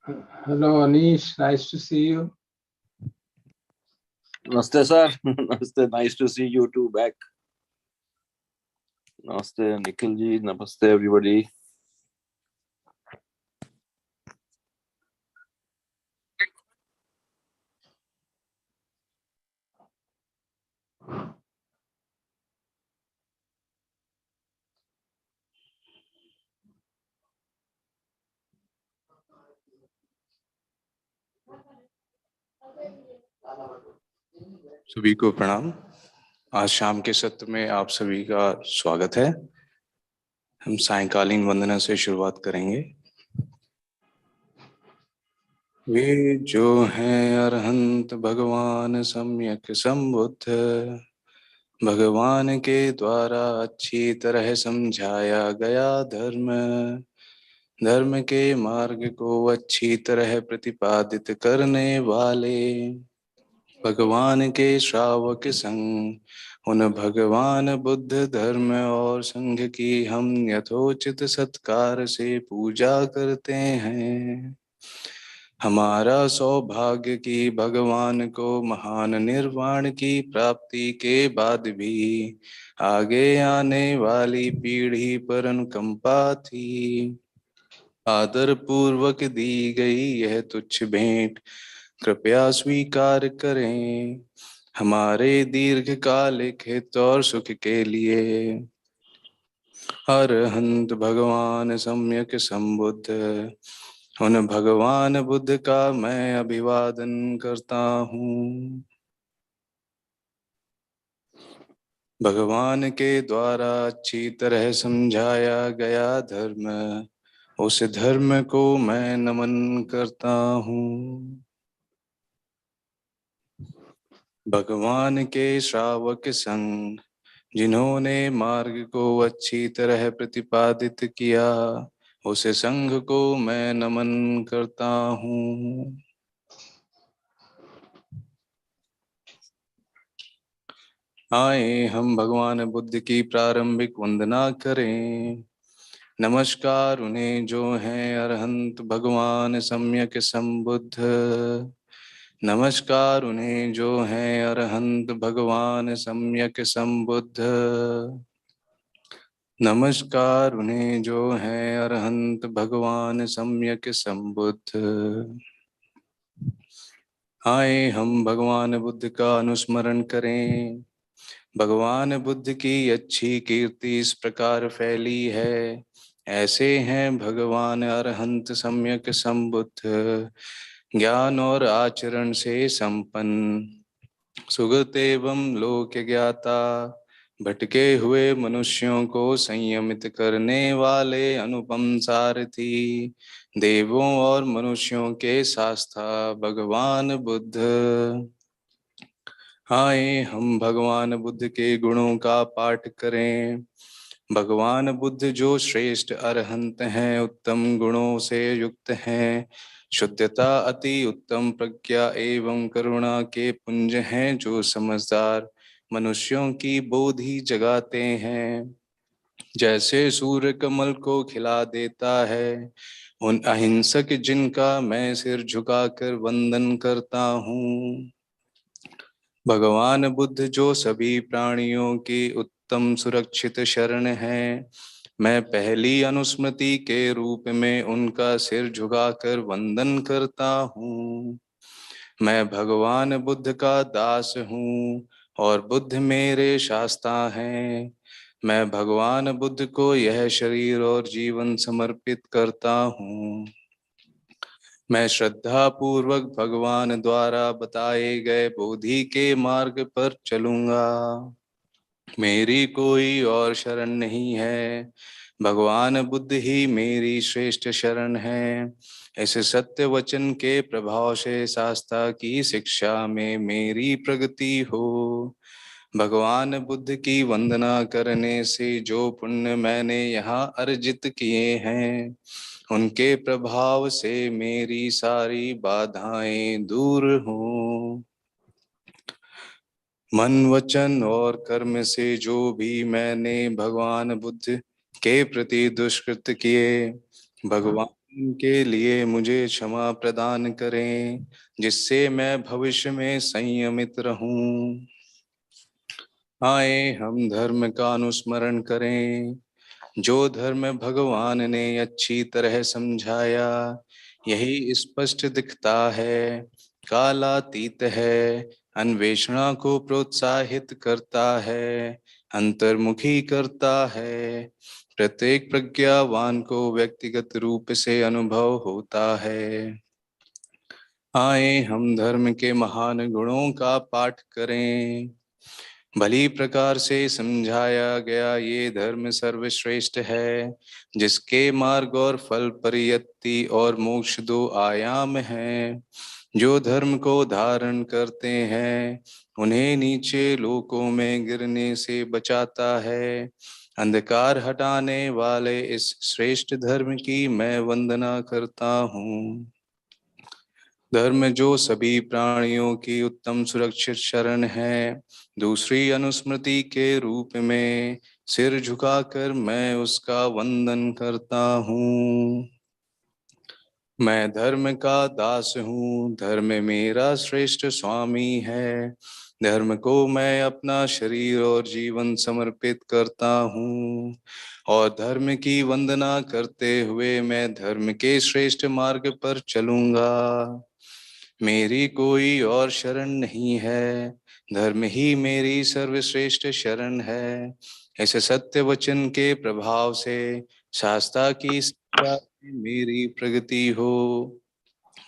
Hello, Anish. Nice to see you. Namaste, sir. Namaste. Nice to see you too back. Namaste, Nikhil ji. Namaste, everybody. सभी को प्रणाम। आज शाम के सत्र में आप सभी का स्वागत है। हम सायंकालीन वंदना से शुरुआत करेंगे। वे जो हैं अरहंत भगवान सम्यक संबुद्ध, भगवान के द्वारा अच्छी तरह समझाया गया धर्म, धर्म के मार्ग को अच्छी तरह प्रतिपादित करने वाले भगवान के श्रावक संग उन भगवान बुद्ध धर्म और संघ की हम यथोचित सत्कार से पूजा करते हैं। हमारा सौभाग्य कि भगवान को महान निर्वाण की प्राप्ति के बाद भी आगे आने वाली पीढ़ी पर अनुकंपा थी। आदर पूर्वक दी गई यह तुच्छ भेंट कृपया स्वीकार करें। हमारे दीर्घकालिक हित और सुख के लिए अरहंत भगवान सम्यक संबुद्ध उन भगवान बुद्ध का मैं अभिवादन करता हूँ। भगवान के द्वारा अच्छी तरह समझाया गया धर्म, उस धर्म को मैं नमन करता हूँ। भगवान के श्रावक संग जिन्होंने मार्ग को अच्छी तरह प्रतिपादित किया, उस संघ को मैं नमन करता हूँ। आए हम भगवान बुद्ध की प्रारंभिक वंदना करें। नमस्कार उन्हें जो हैं अरहंत भगवान सम्यक संबुद्ध, नमस्कार उन्हें जो हैं अरहंत भगवान सम्यक संबुद्ध, नमस्कार उन्हें जो हैं अरहंत भगवान सम्यक संबुद्ध। आए हम भगवान बुद्ध का अनुस्मरण करें। भगवान बुद्ध की अच्छी कीर्ति इस प्रकार फैली है। ऐसे हैं भगवान अरहंत सम्यक संबुद्ध, ज्ञान और आचरण से संपन्न, सुगत एवं लोक ज्ञाता, भटके हुए मनुष्यों को संयमित करने वाले अनुपम सारथी, देवों और मनुष्यों के शास्ता भगवान बुद्ध। आए हम भगवान बुद्ध के गुणों का पाठ करें। भगवान बुद्ध जो श्रेष्ठ अरहंत हैं, उत्तम गुणों से युक्त हैं, शुद्धता अति उत्तम प्रज्ञा एवं करुणा के पुंज हैं, जो समझदार मनुष्यों की बोधि जगाते हैं। जैसे सूर्य कमल को खिला देता है, उन अहिंसक जिनका मैं सिर झुकाकर वंदन करता हूँ। भगवान बुद्ध जो सभी प्राणियों की उत्तम सुरक्षित शरण है, मैं पहली अनुस्मृति के रूप में उनका सिर झुकाकर वंदन करता हूँ। मैं भगवान बुद्ध का दास हूँ और बुद्ध मेरे शास्ता हैं। मैं भगवान बुद्ध को यह शरीर और जीवन समर्पित करता हूँ। मैं श्रद्धा पूर्वक भगवान द्वारा बताए गए बोधि के मार्ग पर चलूंगा। मेरी कोई और शरण नहीं है, भगवान बुद्ध ही मेरी श्रेष्ठ शरण है। इस सत्य वचन के प्रभाव से शास्त्रा की शिक्षा में मेरी प्रगति हो। भगवान बुद्ध की वंदना करने से जो पुण्य मैंने यहाँ अर्जित किए हैं, उनके प्रभाव से मेरी सारी बाधाएं दूर हों। मन वचन और कर्म से जो भी मैंने भगवान बुद्ध के प्रति दुष्कृत किए, भगवान के लिए मुझे क्षमा प्रदान करें, जिससे मैं भविष्य में संयमित रहूं। आए हम धर्म का अनुस्मरण करें। जो धर्म भगवान ने अच्छी तरह समझाया, यही स्पष्ट दिखता है, कालातीत है, अन्वेषणा को प्रोत्साहित करता है, अंतर्मुखी करता है। प्रत्येक प्रज्ञावान को व्यक्तिगत रूप से अनुभव होता है। आए हम धर्म के महान गुणों का पाठ करें। भली प्रकार से समझाया गया ये धर्म सर्वश्रेष्ठ है, जिसके मार्ग और फल परियत्ति और मोक्ष दो आयाम हैं। जो धर्म को धारण करते हैं, उन्हें नीचे लोकों में गिरने से बचाता है। अंधकार हटाने वाले इस श्रेष्ठ धर्म की मैं वंदना करता हूँ। धर्म जो सभी प्राणियों की उत्तम सुरक्षित शरण है, दूसरी अनुस्मृति के रूप में सिर झुकाकर मैं उसका वंदन करता हूँ। मैं धर्म का दास हूँ, धर्म मेरा श्रेष्ठ स्वामी है। धर्म को मैं अपना शरीर और जीवन समर्पित करता हूँ, और धर्म की वंदना करते हुए मैं धर्म के श्रेष्ठ मार्ग पर चलूंगा। मेरी कोई और शरण नहीं है, धर्म ही मेरी सर्वश्रेष्ठ शरण है। इस सत्य वचन के प्रभाव से शास्त्रा की शिक्षा में मेरी प्रगति हो।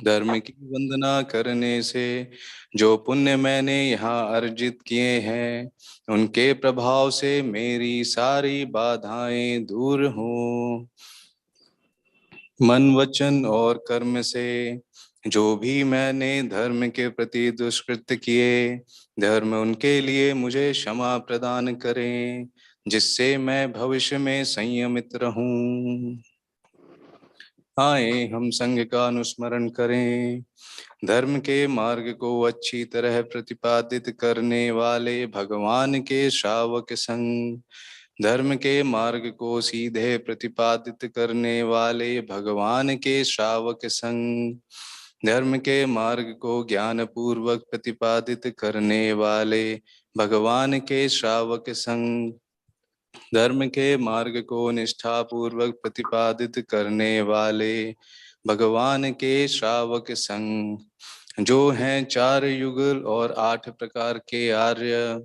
धर्म की वंदना करने से जो पुण्य मैंने यहाँ अर्जित किए हैं, उनके प्रभाव से मेरी सारी बाधाएं दूर हों। मन वचन और कर्म से जो भी मैंने धर्म के प्रति दुष्कृत्य किए, धर्म उनके लिए मुझे क्षमा प्रदान करें, जिससे मैं भविष्य में संयमित रहूं। आए हम संघ का अनुस्मरण करें। धर्म के मार्ग को अच्छी तरह प्रतिपादित करने वाले भगवान के श्रावक संघ, धर्म के मार्ग को सीधे प्रतिपादित करने वाले भगवान के श्रावक संघ, धर्म के मार्ग को ज्ञान पूर्वक प्रतिपादित करने वाले भगवान के श्रावक संघ, धर्म के मार्ग को निष्ठा पूर्वक प्रतिपादित करने वाले भगवान के श्रावक संघ, जो हैं चार युगल और 8 प्रकार के आर्य,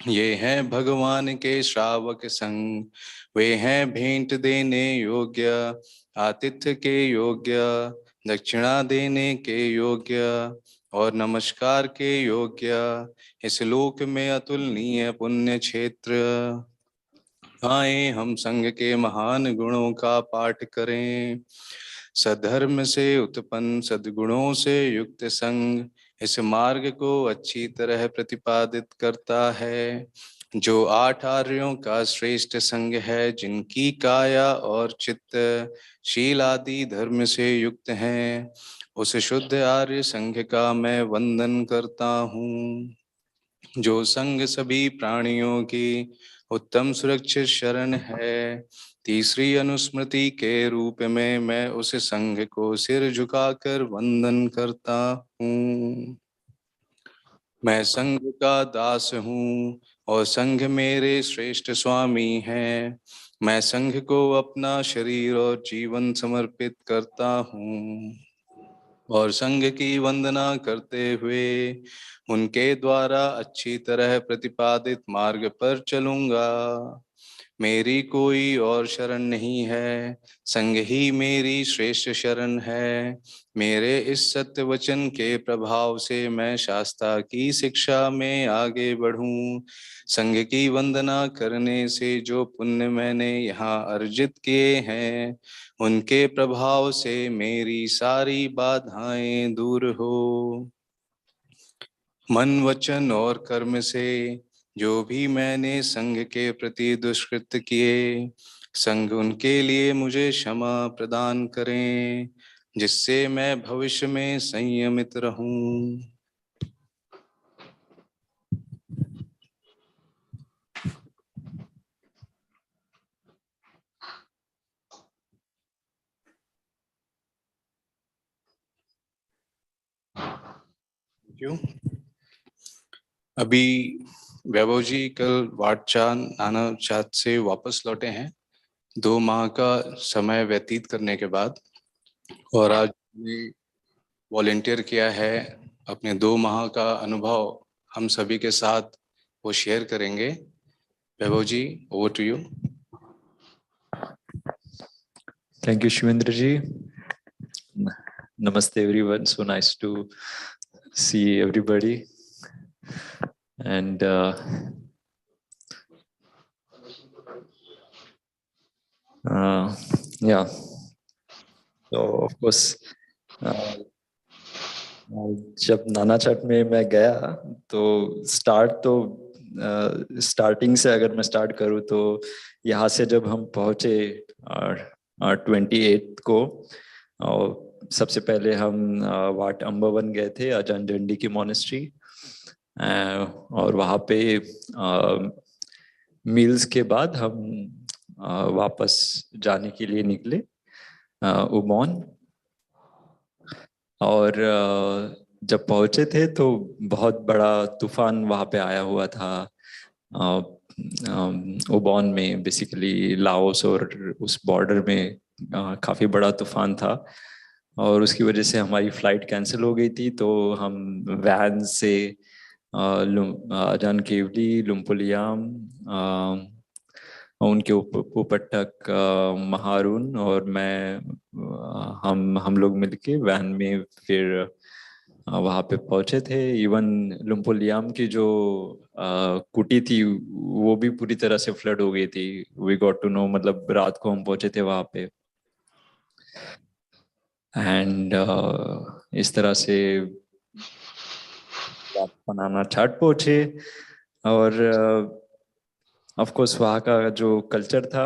ये हैं भगवान के श्रावक संघ। वे हैं भेंट देने योग्य, आतिथ्य के योग्य, दक्षिणा देने के योग्य और नमस्कार के योग्य, इस लोक में अतुलनीय पुण्य क्षेत्र। आए हम संघ के महान गुणों का पाठ करें। सधर्म से उत्पन्न सद्गुणों से युक्त संघ इस मार्ग को अच्छी तरह प्रतिपादित करता है, जो 8 आर्यों का श्रेष्ठ संघ है, जिनकी काया और चित्त शील आदि धर्म से युक्त हैं। उस शुद्ध आर्य संघ का मैं वंदन करता हूँ। जो संघ सभी प्राणियों की उत्तम सुरक्षित शरण है, तीसरी अनुस्मृति के रूप में मैं उस संघ को सिर झुकाकर वंदन करता हूँ। मैं संघ का दास हूँ और संघ मेरे श्रेष्ठ स्वामी हैं। मैं संघ को अपना शरीर और जीवन समर्पित करता हूँ, और संघ की वंदना करते हुए उनके द्वारा अच्छी तरह प्रतिपादित मार्ग पर चलूंगा। मेरी कोई और शरण नहीं है, संघ ही मेरी श्रेष्ठ शरण है। मेरे इस सत्य वचन के प्रभाव से मैं शास्त्रा की शिक्षा में आगे बढ़ूं। संघ की वंदना करने से जो पुण्य मैंने यहाँ अर्जित किए हैं, उनके प्रभाव से मेरी सारी बाधाएं दूर हो। मन वचन और कर्म से जो भी मैंने संघ के प्रति दुष्कृत्य किए, संघ उनके लिए मुझे क्षमा प्रदान करें, जिससे मैं भविष्य में संयमित रहूं। you. अभी वैभव जी कल वाटचांद नानाचात से वापस लौटे हैं 2 माह का समय व्यतीत करने के बाद, और आज वॉलेंटियर किया है। अपने 2 माह का अनुभव हम सभी के साथ वो शेयर करेंगे। Vaibhav ji, over to you. Thank you, Shivendra ji. Namaste, everyone. So nice to see everybody. And yeah, so of course, जब नानाचाट में मैं गया तो स्टार्टिंग से अगर मैं स्टार्ट करूँ तो यहाँ से जब हम पहुँचे 28 को, और सबसे पहले हम वाट अम्बावन गए थे अजान डंडी की मोनेस्ट्री, और वहाँ पे मील्स के बाद हम वापस जाने के लिए निकले उमौन। और जब पहुंचे थे तो बहुत बड़ा तूफान वहाँ पे आया हुआ था उबॉन में, बेसिकली लाओस और उस बॉर्डर में काफ़ी बड़ा तूफान था, और उसकी वजह से हमारी फ्लाइट कैंसिल हो गई थी। तो हम वैन से अजान केवली, लुम्पुलियाम, उनके ऊपर तक महारून और मैं, हम लोग मिलके वैन में फिर वहाँ पे पहुंचे थे। इवन लुम्पुलियाम की जो कुटी थी वो भी पूरी तरह से फ्लड हो गई थी। वी गॉट टू नो, मतलब रात को हम पहुंचे थे वहाँ पे। एंड इस तरह से नानाचाट पहुंचे, और ऑफ कोर्स वहाँ का जो कल्चर था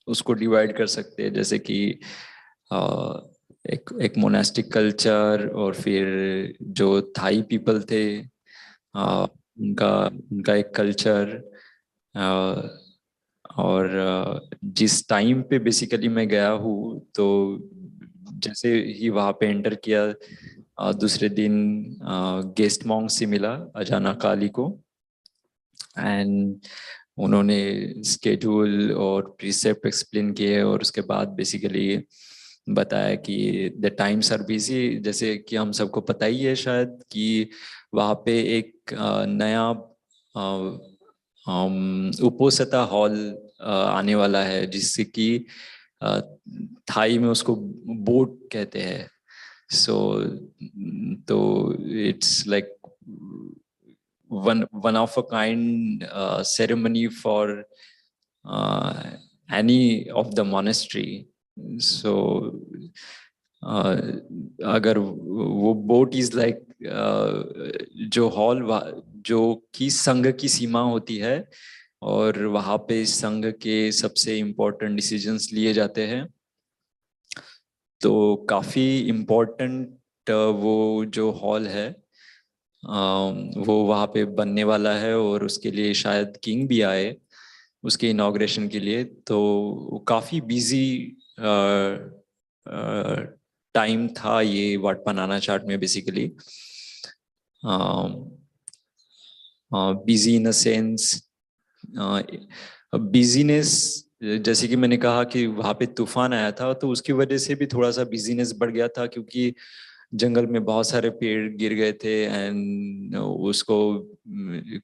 उसको डिवाइड कर सकते हैं, जैसे कि एक मोनास्टिक कल्चर, और फिर जो थाई पीपल थे उनका उनका एक कल्चर, और जिस टाइम पे बेसिकली मैं गया हूँ तो जैसे ही वहाँ पे एंटर किया दूसरे दिन गेस्ट मॉन्क से मिला अजाना काली को, एंड उन्होंने स्केड्यूल और प्रीसेप्ट एक्सप्लेन किए, और उसके बाद बेसिकली बताया कि द टाइम्स आर बिजी। जैसे कि हम सबको पता ही है शायद कि वहाँ पे एक नया उपोसता हॉल आने वाला है, जिससे कि थाई में उसको बोट कहते हैं। सो तो it's like one of a kind ceremony for any of the monastery. So अगर वो बोट इज लाइक जो हॉल जो कि संघ की सीमा होती है, और वहाँ पे संघ के सबसे इम्पोर्टेंट डिसीजंस लिए जाते हैं। तो काफी इम्पोर्टेंट वो जो हॉल है वो वहाँ पे बनने वाला है, और उसके लिए शायद किंग भी आए उसके इनॉग्रेशन के लिए। तो काफ़ी बिजी टाइम था ये वाटपा नानाचाट में, basically busy in a sense, business. जैसे कि मैंने कहा कि वहाँ पे तूफान आया था तो उसकी वजह से भी थोड़ा सा बिजीनेस बढ़ गया था, क्योंकि जंगल में बहुत सारे पेड़ गिर गए थे, एंड उसको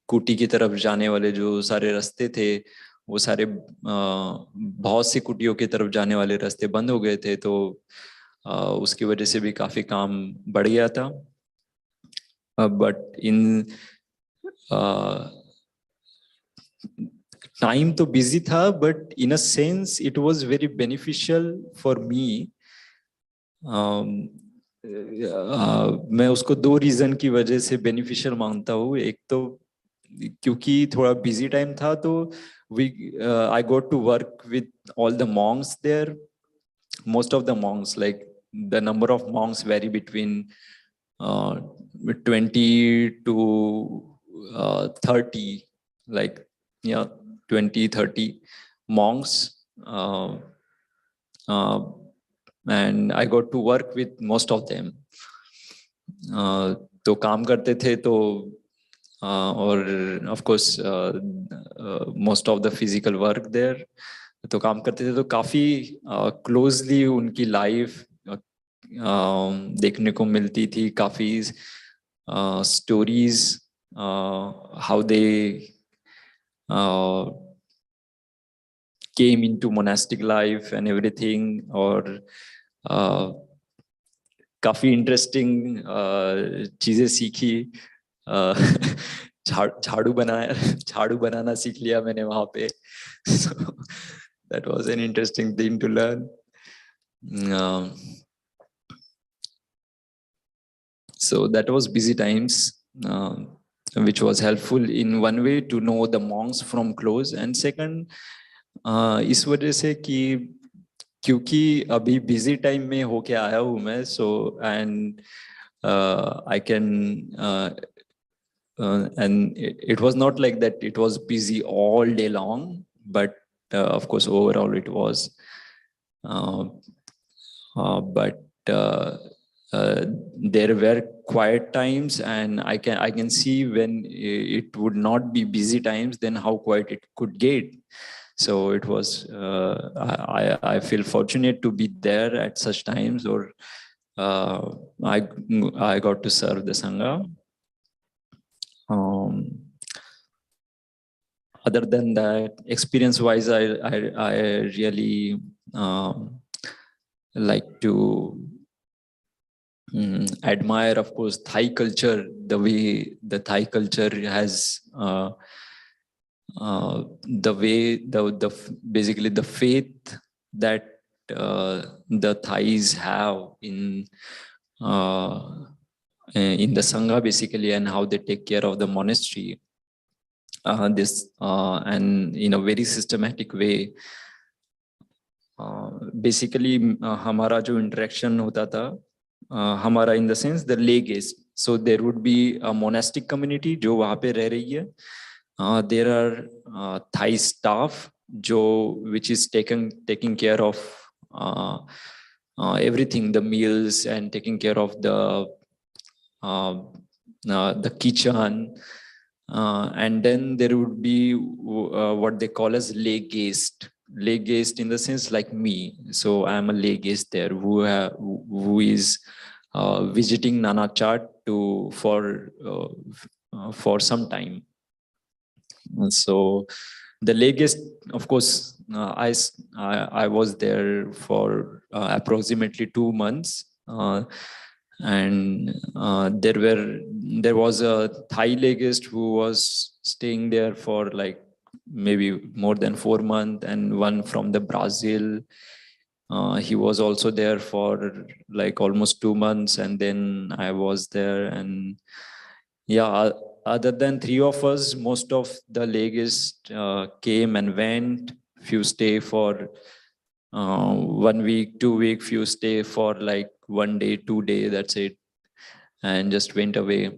कुटी की तरफ जाने वाले जो सारे रास्ते थे वो सारे बहुत सी कुटियों की तरफ जाने वाले रास्ते बंद हो गए थे। तो उसकी वजह से भी काफी काम बढ़ गया था। बट इन टाइम तो बिजी था, but in a sense it was very beneficial for me. मैं उसको 2 रीजन की वजह से बेनिफिशियल मानता हूँ। एक तो क्योंकि थोड़ा बिजी टाइम था, तो we I got to work with all the monks there. Most of the monks, like the number of monks vary between 20 to 30, like yeah, 20-30 monks, and I got to work with most of them. तो काम करते थे तो और of course most of the physical work there. तो काम करते थे तो काफी क्लोजली उनकी लाइफ देखने को मिलती थी. काफी stories how they came into monastic life and everything. और काफी इंटरेस्टिंग चीजें सीखी. झाड़ू बनाना सीख लिया मैंने वहां पे. So that was an interesting thing to learn. So that was busy times, which was helpful in one way to know the monks from close, and second इस वजह से कि क्योंकि अभी busy time में होके आया हूँ मैं, so and I can and it was not like that it was busy all day long, but of course overall it was. But there were quiet times, and I can see when it would not be busy times, then how quiet it could get. So it was I feel fortunate to be there at such times, or I got to serve the Sangha. Other than that, experience wise, I really like to admire, of course, Thai culture, the way the Thai culture has the way the basically the faith that the Thais have in the Sangha basically, and how they take care of the monastery. And in a very systematic way. Basically हमारा जो interaction होता था, हमारा in the sense the lay guest. So there would be a monastic community जो वहाँ पे रह रही है. There are Thai staff which is taking care of everything, the meals, and taking care of the kitchen. And then there would be what they call as lay guest. Lay guest in the sense like me. So I am a lay guest there who is visiting Nanachat for some time. So the lay guest, of course, I was there for approximately 2 months. And there was a Thai legist who was staying there for like maybe more than 4 months, and one from the Brazil. He was also there for like almost 2 months, and then I was there. And yeah, other than 3 of us, most of the legists came and went. Few stay for 1 week, 2 week, few stay for like 1 day, 2 day, that's it, and just went away.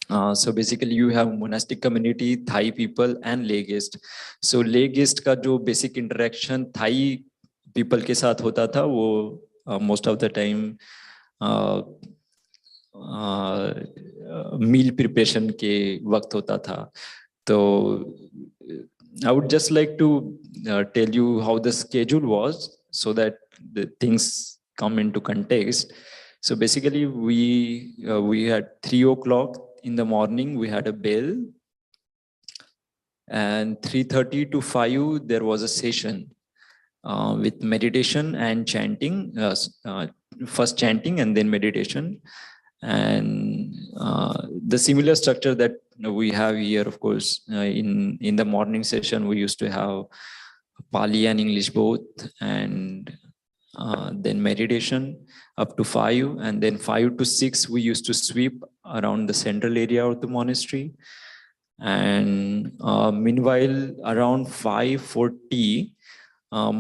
So basically you have monastic community, Thai people, and legist. So legist का जो basic interaction Thai people के साथ होता था वो most of the time meal preparation के वक्त होता था. तो I would just like to tell you how the schedule was so that the things come into context. So basically we had 3 o'clock in the morning, we had a bell, and 3:30 to 5 there was a session with meditation and chanting, first chanting and then meditation. And the similar structure that we have here, of course, in the morning session we used to have Pali and English both, and then meditation up to 5, and then 5 to 6 we used to sweep around the central area of the monastery. And meanwhile around 5:40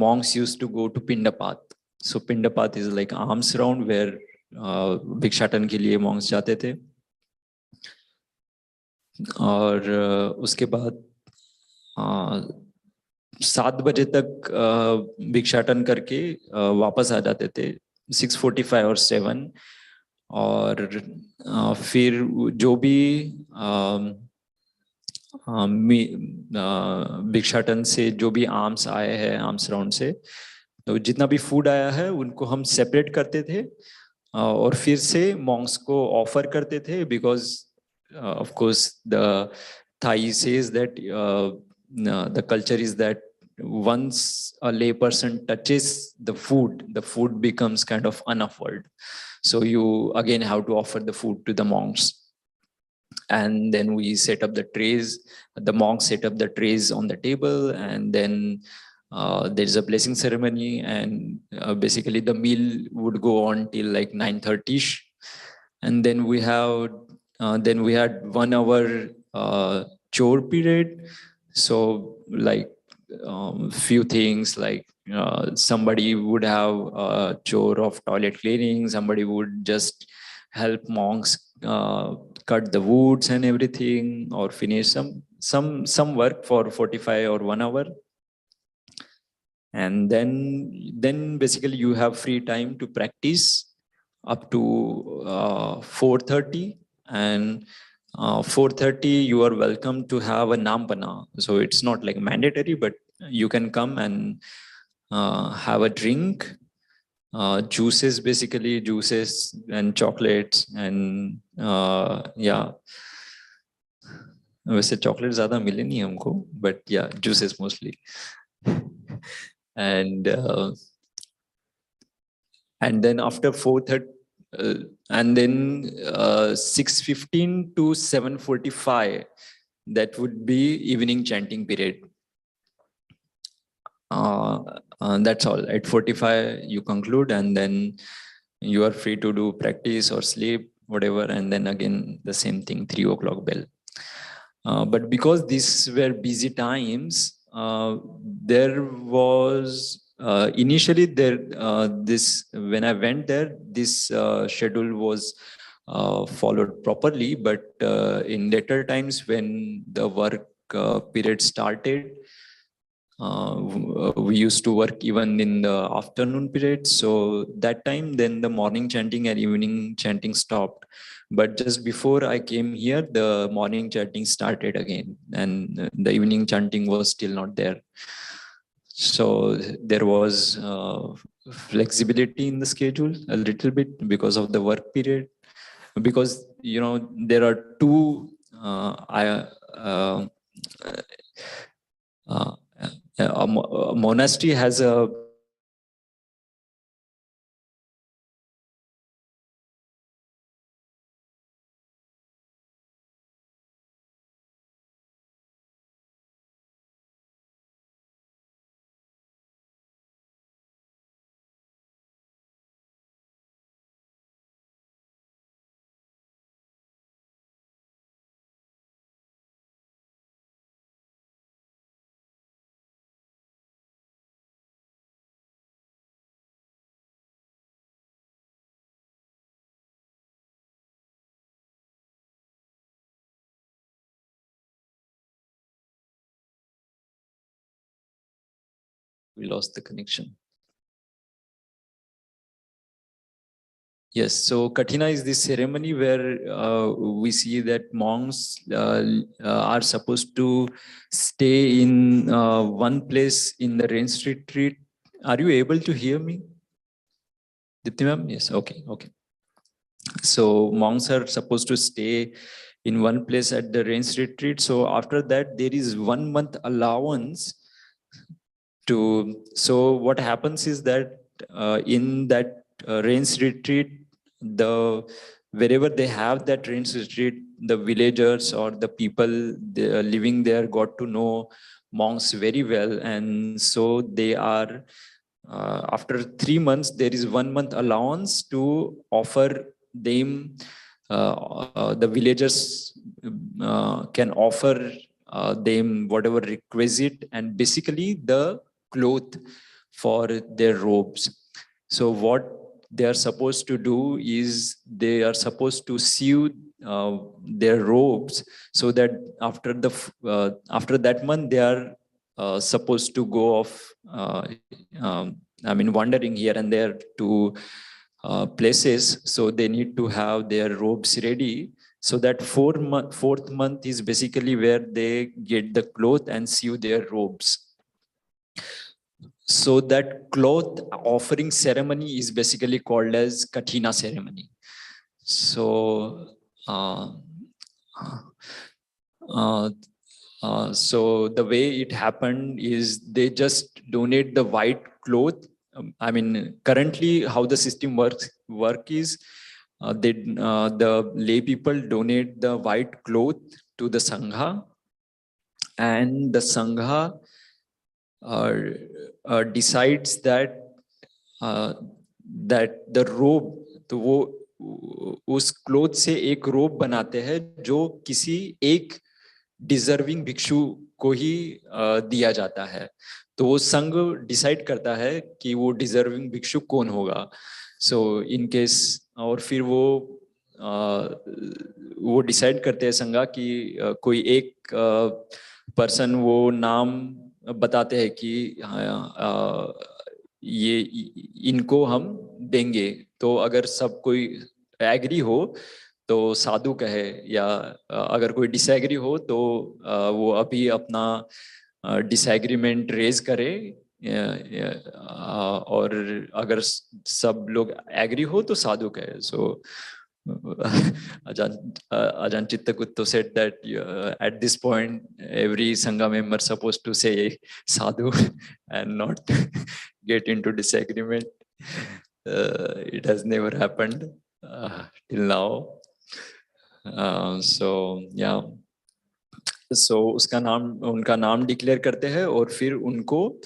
monks used to go to Pindapat. So Pindapat is like alms round where भिक्षाटन के लिए monks जाते थे. और उसके बाद 7 बजे तक भिक्षाटन करके वापस आ जाते थे, 6:45 और 7। और फिर जो भी भिक्षाटन से जो भी आर्म्स आए हैं, आर्म्स राउंड से, तो जितना भी फूड आया है उनको हम सेपरेट करते थे और फिर से मॉन्क्स को ऑफर करते थे, because of course the Thai says that the culture is that once a lay person touches the food becomes kind of unoffered. So you again have to offer the food to the monks. And then we set up the trays. The monks set up the trays on the table, and then there's a blessing ceremony, and basically the meal would go on till like 9:30ish. And then we had 1 hour chore period. So like few things like somebody would have a chore of toilet cleaning, somebody would just help monks cut the woods and everything, or finish some work for 45 or 1 hour. And then basically you have free time to practice up to 4:30. And 4:30 you are welcome to have a nampana. So it's not like mandatory, but you can come and have a drink, juices, basically juices and chocolates, and yeah, वैसे chocolate ज्यादा मिले नहीं हमको, but yeah, juices mostly. And then after 4:30 and then 6:15 to 7:45, that would be evening chanting period. That's all. At 45 you conclude, and then you are free to do practice or sleep, whatever, and then again the same thing, 3 o'clock bell. But because these were busy times, there was initially this, when I went there, this schedule was followed properly, but in later times when the work period started, we used to work even in the afternoon period. So that time, then the morning chanting and evening chanting stopped. But just before I came here, the morning chanting started again, and the evening chanting was still not there. So there was flexibility in the schedule a little bit because of the work period. Because, you know, there are two a monastery has a we lost the connection. Yes, so Kathina is this ceremony where we see that monks are supposed to stay in one place in the rain retreat. Are you able to hear me? Dipti ma'am? Yes, okay, okay. So monks are supposed to stay in one place at the rain retreat. So after that, there is 1 month allowance to, so what happens is that in that rains retreat, wherever they have that rains retreat, the villagers or the people living there got to know monks very well, and so they are after 3 months there is 1 month allowance to offer them. The villagers can offer them whatever requisite, and basically the cloth for their robes. So what they are supposed to do is they are supposed to sew their robes, so that after that month they are supposed to go off, I mean, wandering here and there to places. So they need to have their robes ready. So that fourth month is basically where they get the cloth and sew their robes. So that cloth offering ceremony is basically called as Kathina ceremony. So so the way it happened is they just donate the white cloth. I mean, currently how the system work is the lay people donate the white cloth to the Sangha, and the Sangha decides that that the robe, तो वो उस cloth से एक रोब बनाते हैं जो किसी एक डिजर्विंग भिक्षु को ही दिया जाता है. तो वो संघ डिसाइड करता है कि वो डिजर्विंग भिक्षु कौन होगा. सो इन केस, और फिर वो डिसाइड करते हैं संघा कि कोई एक पर्सन वो नाम बताते हैं कि ये इनको हम देंगे. तो अगर सब कोई एग्री हो तो साधु कहे, या अगर कोई डिसएग्री हो तो वो अभी अपना डिसएग्रीमेंट रेज करे, और अगर सब लोग एग्री हो तो साधु कहे. सो Ajahn Chittakutu said that at this point every Sangha member supposed to say sadhu and not get into disagreement. It has never happened till now. So yeah, so उसका नाम, उनका नाम डिक्लेयर करते हैं, और फिर उनको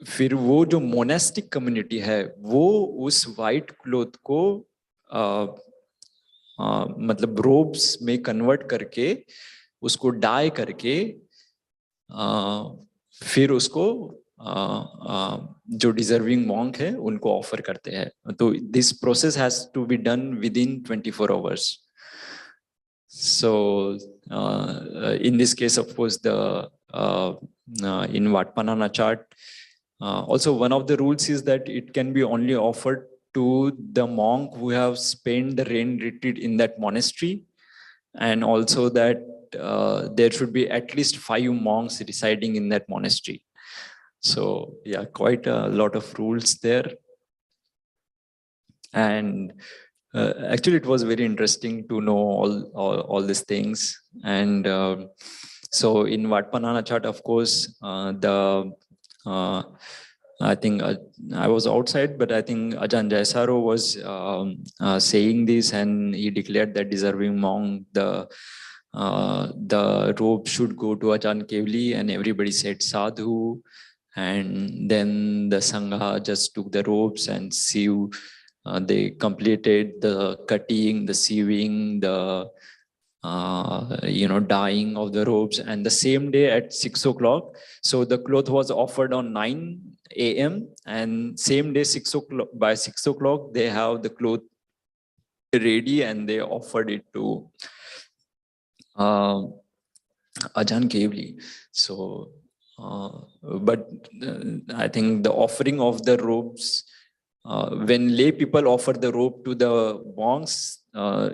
फिर वो जो मोनेस्टिक कम्युनिटी है वो उस वाइट क्लोथ को मतलब रोब्स में कन्वर्ट करके उसको डाई करके फिर उसको जो डिजर्विंग मॉन्क है उनको ऑफर करते हैं. तो this process has to be done within 24 hours. So in this case, of course, the in Nanachat, also one of the rules is that it can be only offered to the monk who have spent the rain retreat in that monastery, and also that there should be at least 5 monks residing in that monastery. So yeah, quite a lot of rules there. And actually it was very interesting to know all these things. And so in Nanachat, of course, I think I was outside, but I think Ajahn Jaisaro was saying this, and he declared that deserving monk, the robe should go to Ajahn Kevli, and everybody said sadhu. And then the Sangha just took the robes and sew. They completed the cutting, the sewing, the dyeing of the robes, and the same day at 6 o'clock. So the cloth was offered on 9 a.m. and same day 6 o'clock. By 6 o'clock, they have the cloth ready and they offered it to Ajahn Kevli. So, but I think the offering of the robes, when lay people offer the robe to the monks,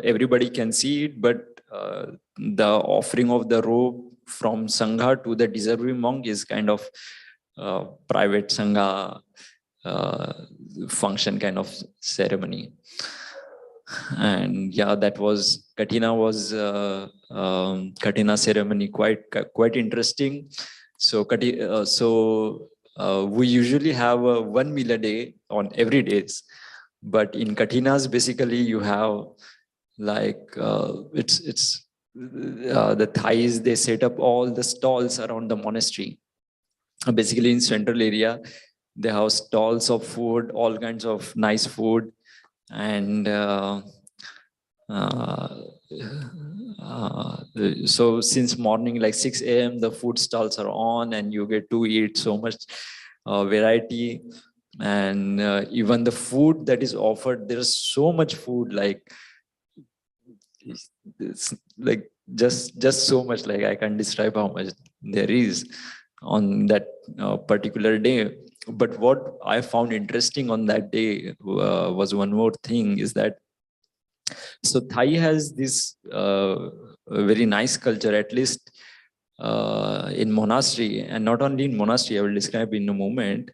everybody can see it, but the offering of the robe from Sangha to the deserving monk is kind of private Sangha function kind of ceremony. And yeah, that was Kathina ceremony, quite interesting. So we usually have 1 meal a day on every days, but in Kathinas basically you have like it's the Thais, they set up all the stalls around the monastery. Basically in central area they have stalls of food, all kinds of nice food, and so since morning like 6 a.m. the food stalls are on, and you get to eat so much variety. And even the food that is offered, there is so much food, like it's like just so much. Like I can't describe how much there is on that particular day. But what I found interesting on that day was one more thing, is that so Thai has this a very nice culture, at least in monastery, and not only in monastery, I will describe in a moment,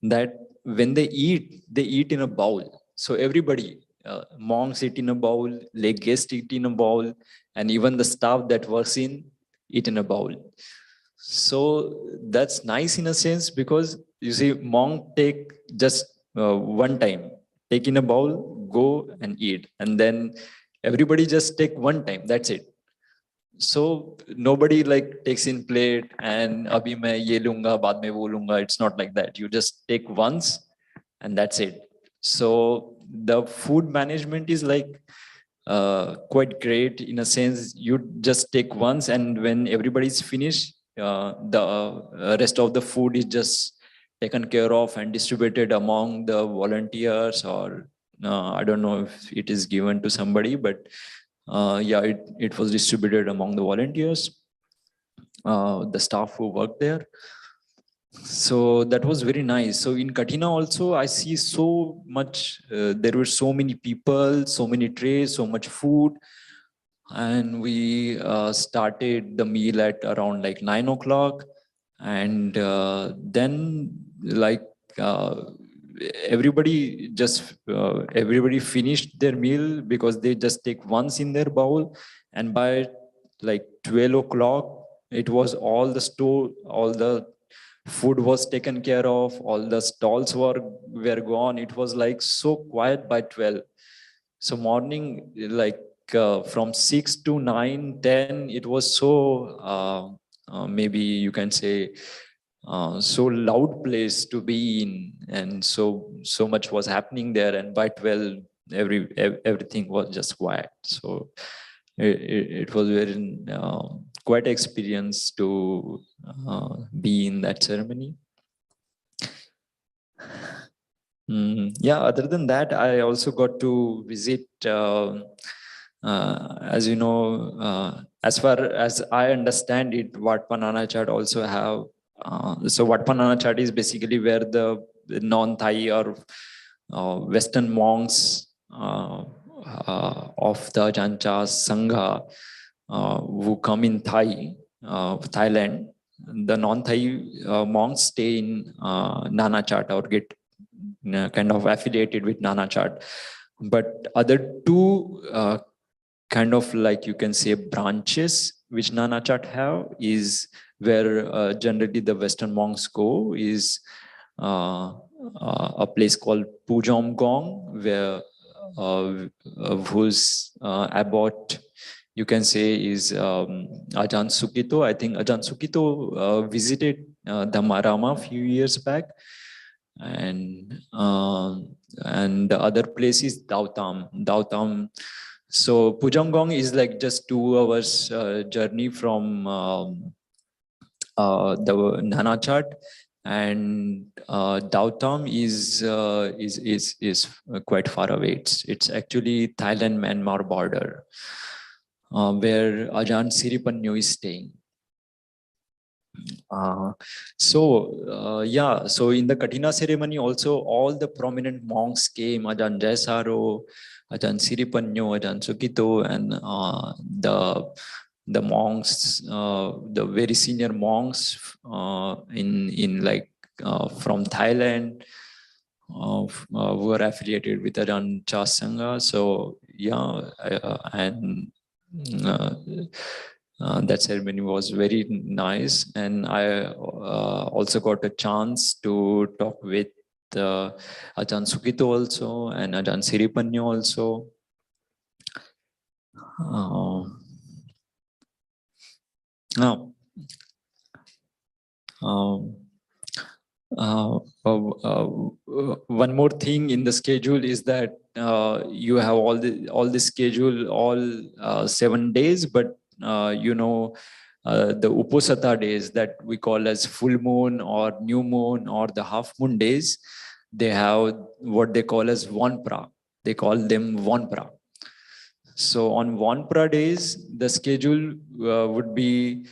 that when they eat in a bowl. So everybody, monks eat in a bowl, lay guests eat in a bowl, and even the staff that works in eat in a bowl. So that's nice in a sense, because you see, monk take just one time, take in a bowl, go and eat, and then everybody just take one time. That's it. So nobody like takes in plate and abhi main ye lunga, baad mein wo lunga. It's not like that. You just take once and that's it. So the food management is like quite great in a sense. You just take once, and when everybody's finished, the rest of the food is just taken care of and distributed among the volunteers, or I don't know if it is given to somebody, but yeah, it was distributed among the volunteers, the staff who worked there. So that was very nice. So in Katina also, I see so much, there were so many people, so many trays, so much food. And we started the meal at around like 9 o'clock. And then like everybody finished their meal, because they just take once in their bowl. And by like 12 o'clock, it was all the food was taken care of, all the stalls were gone. It was like so quiet by 12. So morning, like from 6 to 9, 10, it was so maybe you can say so loud place to be in, and so much was happening there. And by 12, everything was just quiet. So it was very quite experience to be in that ceremony. Yeah, other than that, I also got to visit, as you know, as far as I understand it, Wat Nanachat also have. So Wat Nanachat is basically where the non-Thai or Western monks of the Jancha Sangha who come in Thailand. The non-Thai monks stay in Nanachat or get kind of affiliated with Nanachat. But other two kind of like you can say branches which Nanachat have is where generally the Western monks go, is a place called Pujom Gong, where whose abbot you can say is Ajahn Sukito. I think Ajahn Sukito visited Dhammarama a few years back. And the other place is Dautam. So Pujangong is like just 2 hours journey from the Nanachat, and Dautam is quite far away. It's actually Thailand-Myanmar border, where Ajahn Siripanyo is staying. So in the Katina ceremony also, all the prominent monks came: Ajahn Jaisaro, Ajahn Siripanyo, Ajahn Sukito, and the monks, the very senior monks in like from Thailand, who were affiliated with Ajahn Chas Sangha. So yeah, and that ceremony was very nice, and I also got a chance to talk with Ajahn Sukito also and Ajahn Siripanyo also. Now, one more thing in the schedule is that you have all the schedule all 7 days, but you know, the Uposatha days that we call as full moon or new moon or the half moon days, they have what they call as Vanpra. They call them Vanpra. So on Vanpra days, the schedule would be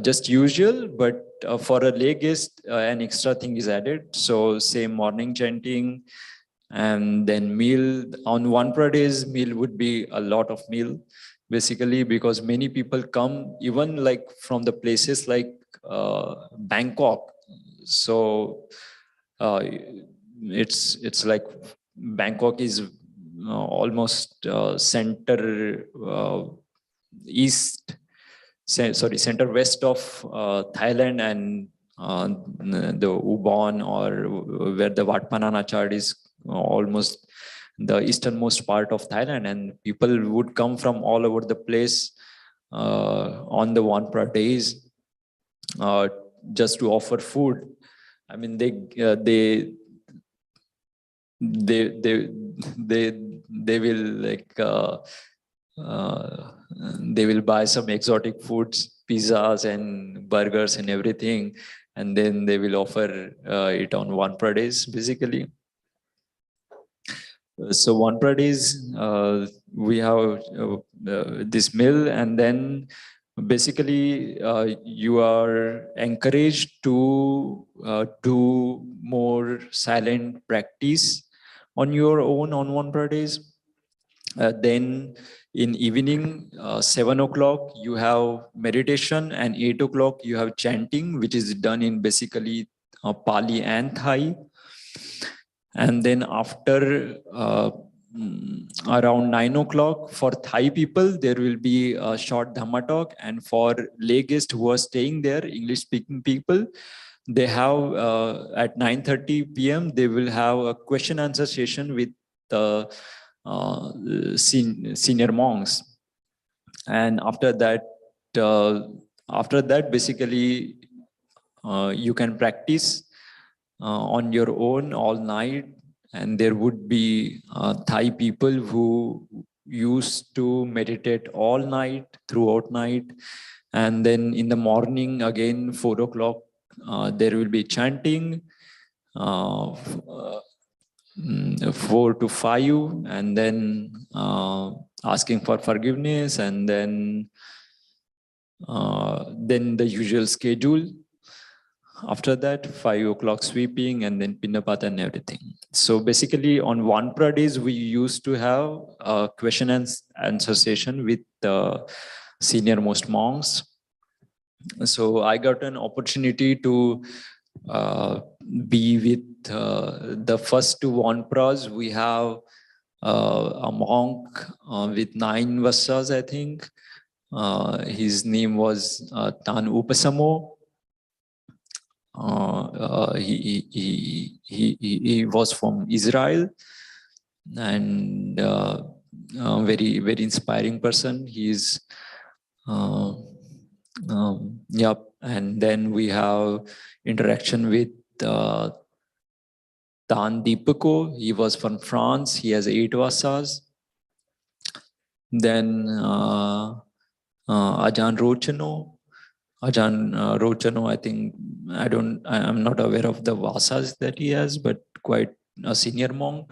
just usual, but for a lay guest, an extra thing is added. So say morning chanting, and then meal. On Vanpra days, meal would be a lot of meal, basically, because many people come even like from the places like Bangkok. So it's like Bangkok is almost center east, sorry, center west of Thailand, and the Ubon, or where the Wat Pah Nanachat is, almost the easternmost part of Thailand, and people would come from all over the place on the Vanpra days just to offer food. I mean, they they they will like they will buy some exotic foods, pizzas and burgers and everything, and then they will offer it on Vanpra days, basically. So Vanpra days, we have this meal, and then basically you are encouraged to do more silent practice on your own on Vanpra days. Then in evening, 7 o'clock, you have meditation, and 8 o'clock, you have chanting, which is done in basically Pali and Thai. And then after around 9 o'clock, for Thai people, there will be a short Dhamma talk. And for lay guests who are staying there, English speaking people, they have at 9:30 p.m., they will have a question answer session with the senior monks. And after that, basically, you can practice on your own all night. And there would be Thai people who used to meditate all night, throughout night. And then in the morning, again, 4 o'clock, there will be chanting, 4 to 5, and then asking for forgiveness, and then the usual schedule. After that, 5 o'clock sweeping, and then Pinnapata and everything. So basically on Vanpra days, we used to have a question and answer session with the senior most monks. So I got an opportunity to be with the first two Vanpras. We have a monk with 9 Vassas, I think. His name was Tan Upasamo. He was from Israel, and very inspiring person. He's yep. And then we have interaction with Tan Deepako. He was from France. He has 8 Vasas. Then Ajahn Rochano. Ajahn Rochano, I think, I'm not aware of the Vasas that he has, but quite a senior monk.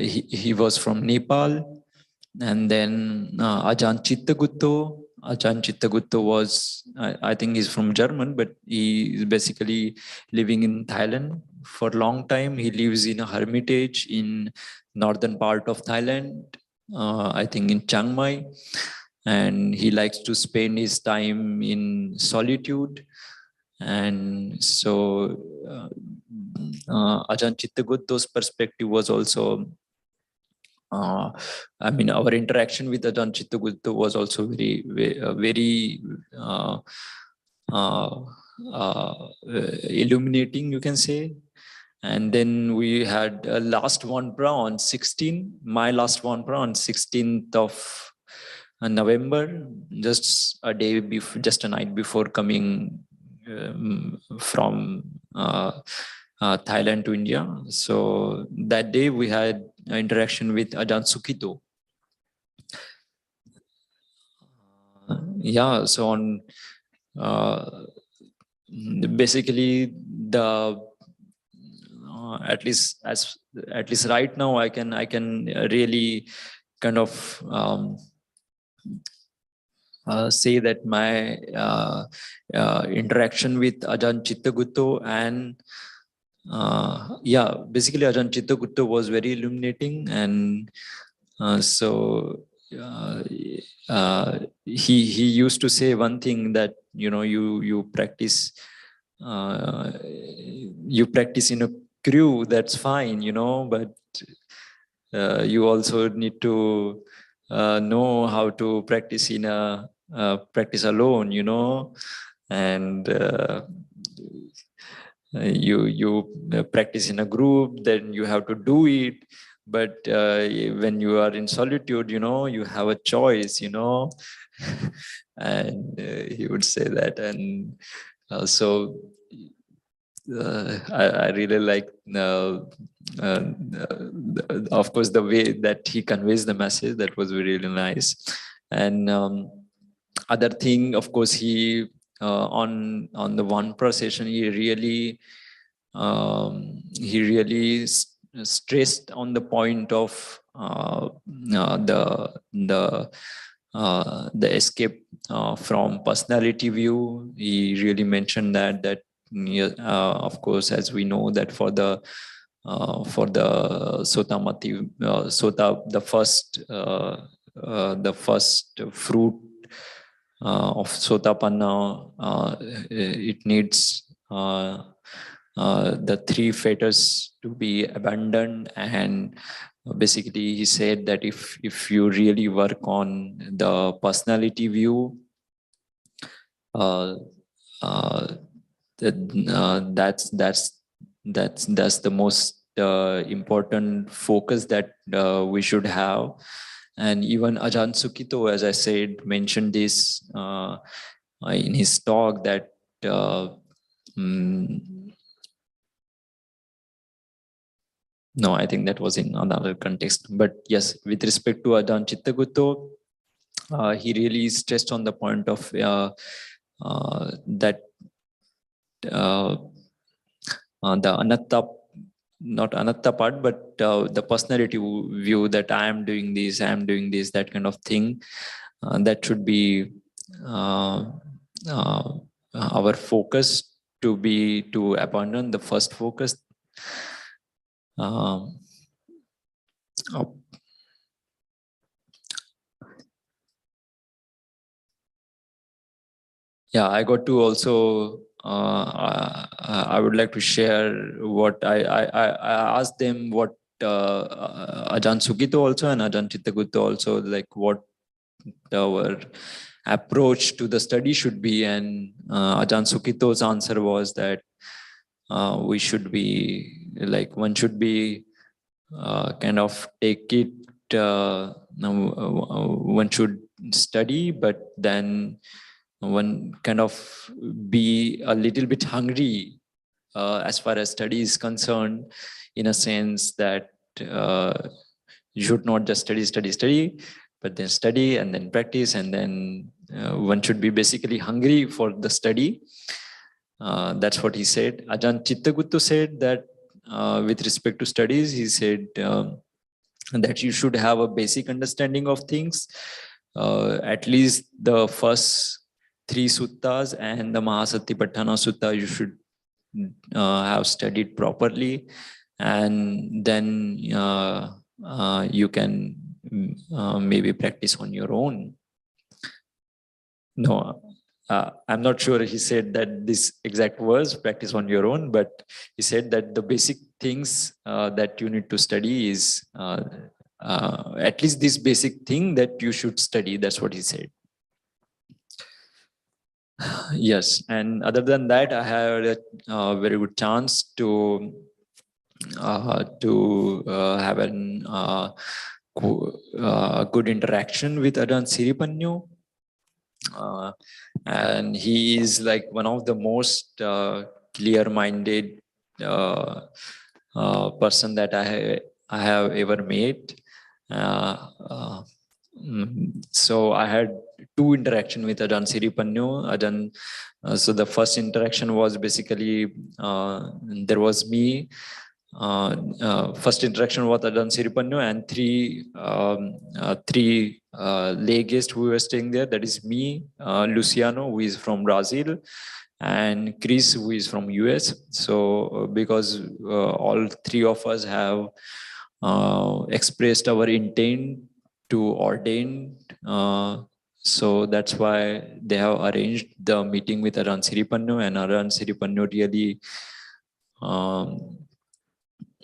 He was from Nepal. And then Ajahn Chittagutto. Ajahn Chittagutto was, I think he's from German, but he is basically living in Thailand for a long time. He lives in a hermitage in northern part of Thailand, I think in Chiang Mai. And he likes to spend his time in solitude. And so Ajahn Chittagutto's perspective was also, I mean, our interaction with Ajahn Chittagutto was also very illuminating, you can say. And then we had last Vanpra on 16, my last Vanpra on 16th of November, just a day before, just a night before coming from Thailand to India. So that day we had interaction with Ajahn Sukito. Yeah, so on basically the at least right now I can really kind of say that my interaction with Ajahn Chittaguttu and basically Ajahn Chittaguttu was very illuminating, and so he used to say one thing, that you practice in a crew, that's fine, but you also need to know how to practice in a practice alone, and you practice in a group, then you have to do it. But when you are in solitude, you have a choice, and he would say that. And so I really like, of course, the way that he conveys the message. That was really nice. And other thing, of course, he on the one session, he really stressed on the point of the escape from personality view. He really mentioned that of course, as we know, that for the Sotamati, Sota, the first fruit of Sotapanna, it needs the three fetters to be abandoned. And basically he said that if you really work on the personality view, that's the most important focus that we should have. And even Ajahn Sukito, as I said, mentioned this in his talk, that no, I think that was in another context. But yes, with respect to Ajahn Chittaguttu, he really stressed on the point of that the anatta, not anatta part, but the personality view, that I am doing this, that kind of thing. That should be our focus, to abandon the first focus. Yeah, I got to also, I would like to share what I asked them, what Ajahn Sukito also and Ajahn Chittaguttu also, like what our approach to the study should be. And Ajahn Sukito's answer was that we should be like, one should be kind of take it, one should study, but then one kind of be a little bit hungry as far as study is concerned, in a sense that you should not just study, but then study and then practice, and then one should be basically hungry for the study. That's what he said. Ajahn Chittaguttu said that with respect to studies, he said that you should have a basic understanding of things, at least the first 3 suttas and the Mahasatipatthana Sutta you should have studied properly, and then you can maybe practice on your own. No, I'm not sure he said that this exact words, practice on your own, but he said that the basic things that you need to study is at least this basic thing that you should study. That's what he said. Yes, and other than that, I had a very good chance to have an good interaction with Ajahn Siripanyu. And he is like one of the most clear-minded person that I have ever met. So I had 2 interaction with Ajahn Siripanyu. So the first interaction was basically there was me first interaction with Ajahn Siripanyo and three lay guests who were staying there. That is me, Luciano, who is from Brazil, and Chris, who is from US. So because all three of us have expressed our intent to ordain, so that's why they have arranged the meeting with Ajahn Siripanyo, and Ajahn Siripanyo really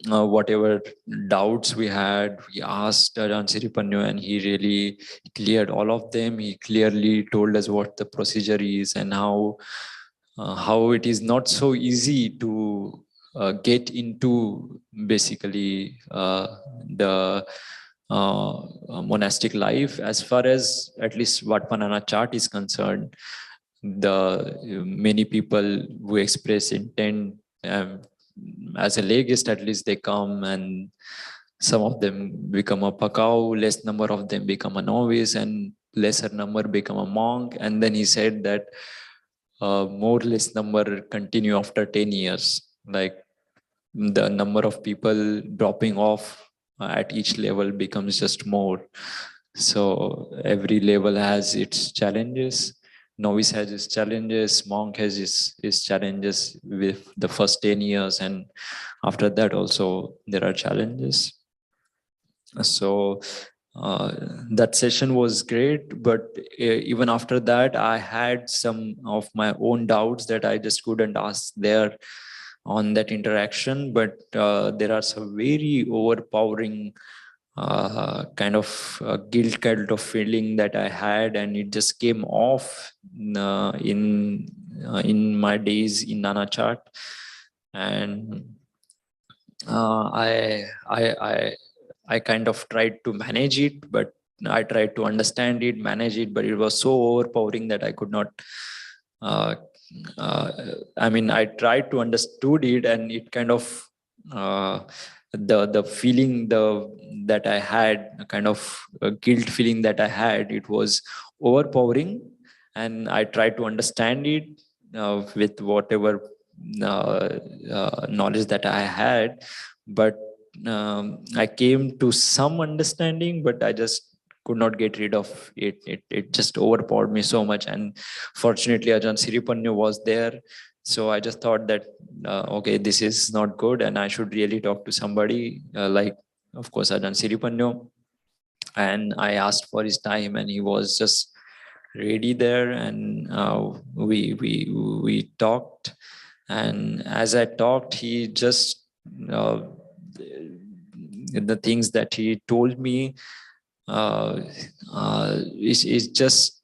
whatever doubts we had, we asked Ajahn Siripanyo, and he really cleared all of them. He clearly told us what the procedure is and how it is not so easy to get into basically the monastic life, as far as at least what Nanachat is concerned. The many people who express intent as a lay guest, at least they come, and some of them become a pakau, less number of them become a novice, and lesser number become a monk. And then he said that more or less number continue after 10 years, like the number of people dropping off at each level becomes just more. So every level has its challenges. Novice has its challenges, monk has its challenges with the first 10 years, and after that also there are challenges. So that session was great, but even after that I had some of my own doubts that I just couldn't ask there on that interaction. But there are some very overpowering kind of guilt kind of feeling that I had, and it just came off in my days in Nanachat. And I kind of tried to manage it, but I tried to understand it, manage it, but it was so overpowering that I could not. I mean, I tried to understood it, and it kind of the feeling that I had, a kind of guilt feeling that I had, it was overpowering, and I tried to understand it with whatever knowledge that I had, but I came to some understanding, but I just could not get rid of it. It just overpowered me so much. And fortunately, Ajahn Siripanyo was there. So I just thought that, okay, this is not good, and I should really talk to somebody like, of course, Ajahn Siripanyo. And I asked for his time, and he was just ready there, and we talked. And as I talked, he just the things that he told me is just,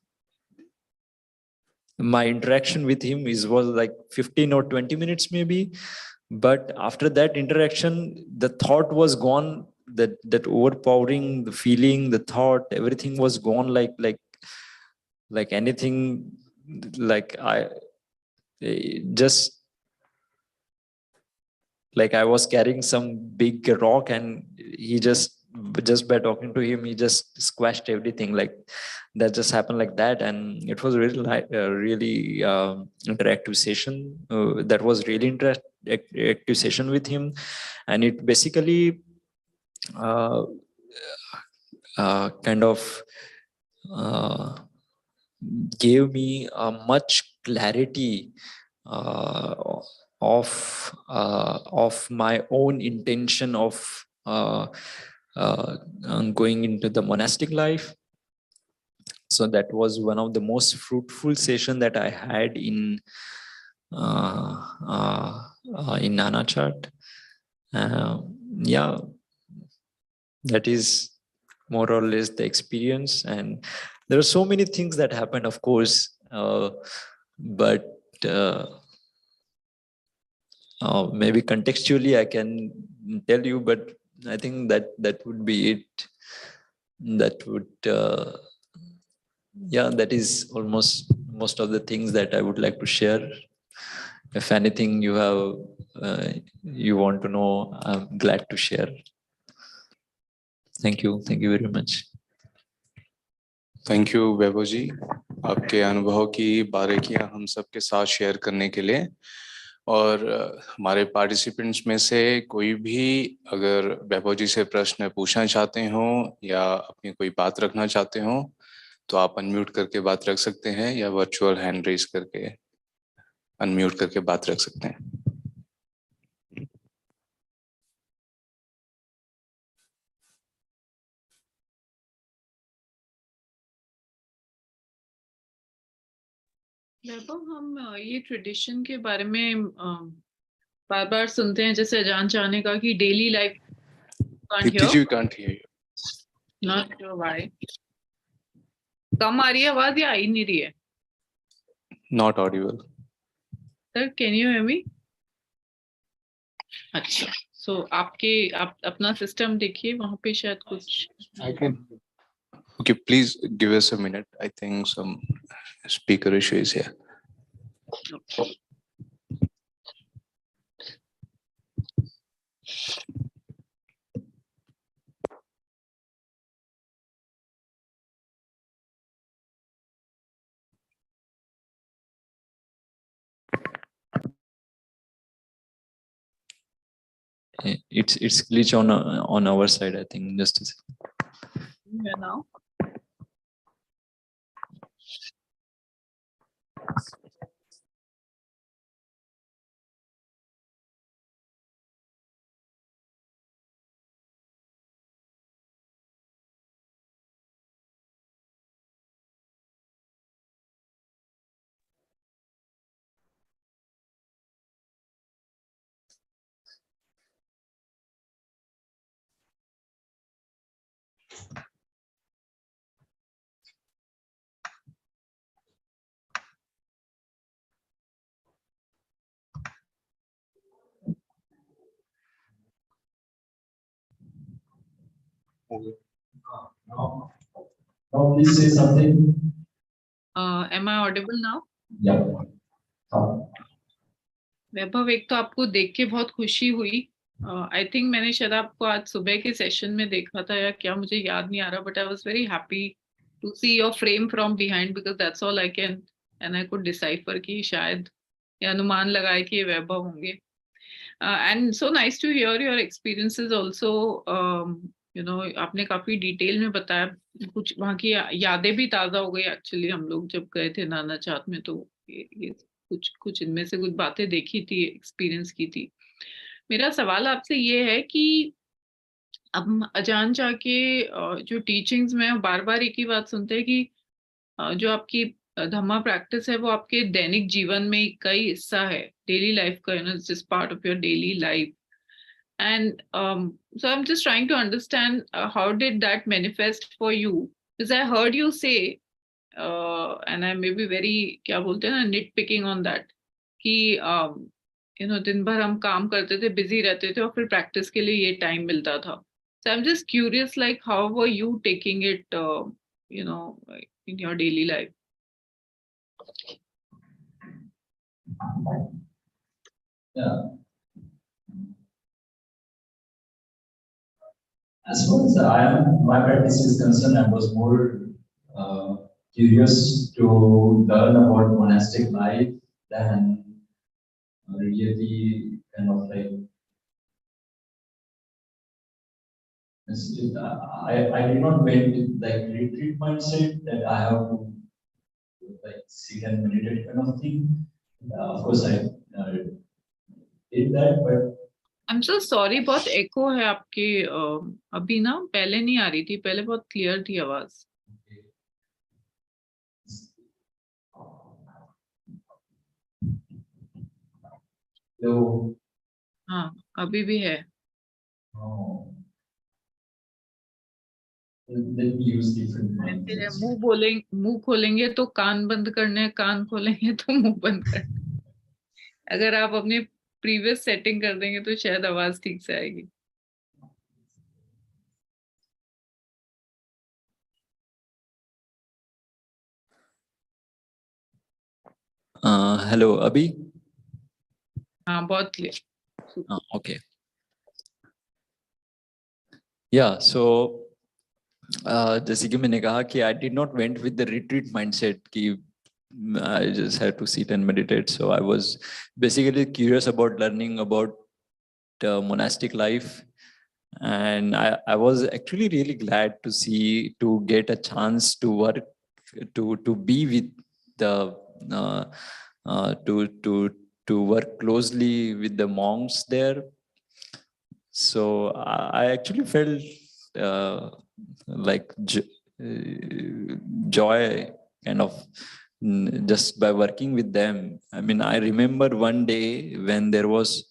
my interaction with him was like 15 or 20 minutes maybe, but after that interaction the thought was gone, that overpowering the feeling, the thought, everything was gone, like anything, like I just, like I was carrying some big rock, and he just by talking to him, he just squashed everything. Like that just happened like that. And it was really really interactive session. That was really interactive session with him. And it basically kind of gave me a much clarity of my own intention of going into the monastic life. So that was one of the most fruitful session that I had in Nanachat. Yeah, that is more or less the experience. And there are so many things that happened, of course, but maybe contextually I can tell you, but I think that would be it. That would, yeah, that is almost most of the things that I would like to share. If anything you have, you want to know, I'm glad to share. Thank you very much. Thank you Vaibhav ji, आपके अनुभव की बारीकियां हम सबके साथ share करने के लिए। और हमारे पार्टिसिपेंट्स में से कोई भी अगर वैभव जी से प्रश्न पूछना चाहते हो या अपनी कोई बात रखना चाहते हो तो आप अनम्यूट करके बात रख सकते हैं या वर्चुअल हैंड रेज करके अनम्यूट करके बात रख सकते हैं। वैभव, हम ये ट्रेडिशन के बारे में बार बार सुनते हैं, जैसे अजान चाहने का कि daily life Deepti ji, we can't hear you. Not sure why. कम आ रही है आवाज या आ ही नहीं रही है? Not audible. Sir can you hear me? अच्छा, सो आप अपना सिस्टम देखिए, वहां पे शायद कुछ। I can. Okay, please give us a minute. I think some speaker issue is here. It's glitch on our side, I think. Just a second. Yeah, now. Now please say something. Am I audible now? Yeah. वैभव, एक तो आपको देख के बहुत खुशी हुई। I think मैंने शायद आपको आज सुबह के सेशन में देखा था या क्या, मुझे याद नहीं आ रहा, but I was very happy to see your frame from behind, because that's all I can and I could decipher कि शायद या अनुमान लगाए कि ये वैभव होंगे। And so nice to hear your experiences also. You know, आपने काफी डिटेल में बताया, कुछ वहाँ की यादें भी ताजा हो गई। एक्चुअली हम लोग जब गए थे नानाचात में तो ये कुछ इनमें से कुछ बातें देखी थी, एक्सपीरियंस की थी। मेरा सवाल आपसे ये है कि अब हम अजान चा के जो टीचिंग्स में बार बार एक ही बात सुनते हैं कि जो आपकी धम्मा प्रैक्टिस है वो आपके दैनिक जीवन में का ही हिस्सा है, डेली लाइफ का, you know, it's just part of your daily life. And so I'm just trying to understand how did that manifest for you? Because I heard you say, and I may be very, क्या बोलते हैं ना, nitpicking on that, कि you know, दिन भर हम काम करते थे, busy रहते थे और फिर practice के लिए ये time मिलता था. So I'm just curious, like, how were you taking it, you know, in your daily life? Yeah. As far as my practice is concerned, I was more curious to learn about monastic life than really kind of like. I did not went with like retreat mindset that I have to like sit and meditate kind of thing. Of course, I did that, but. I'm so sorry, बहुत एको है आपकी, अभी ना, पहले नहीं आ रही थी, पहले बहुत क्लियर थी आवाज। तो हाँ, अभी भी है। Let me use different mindsets. मुंह खोलेंगे तो कान बंद करने, कान खोलेंगे तो मुंह बंद करने। अगर आप अपनी प्रीवियस सेटिंग कर देंगे तो शायद आवाज ठीक से आएगी। हेलो, अभी? हाँ, बहुत क्लियर। ओके, या सो जैसे कि मैंने कहा कि I did not went with the retreat mindset कि I just had to sit and meditate. So I was basically curious about learning about monastic life. And I was actually really glad to get a chance to work, to be with the, to work closely with the monks there. So I actually felt like joy kind of just by working with them. I mean, I remember one day when there was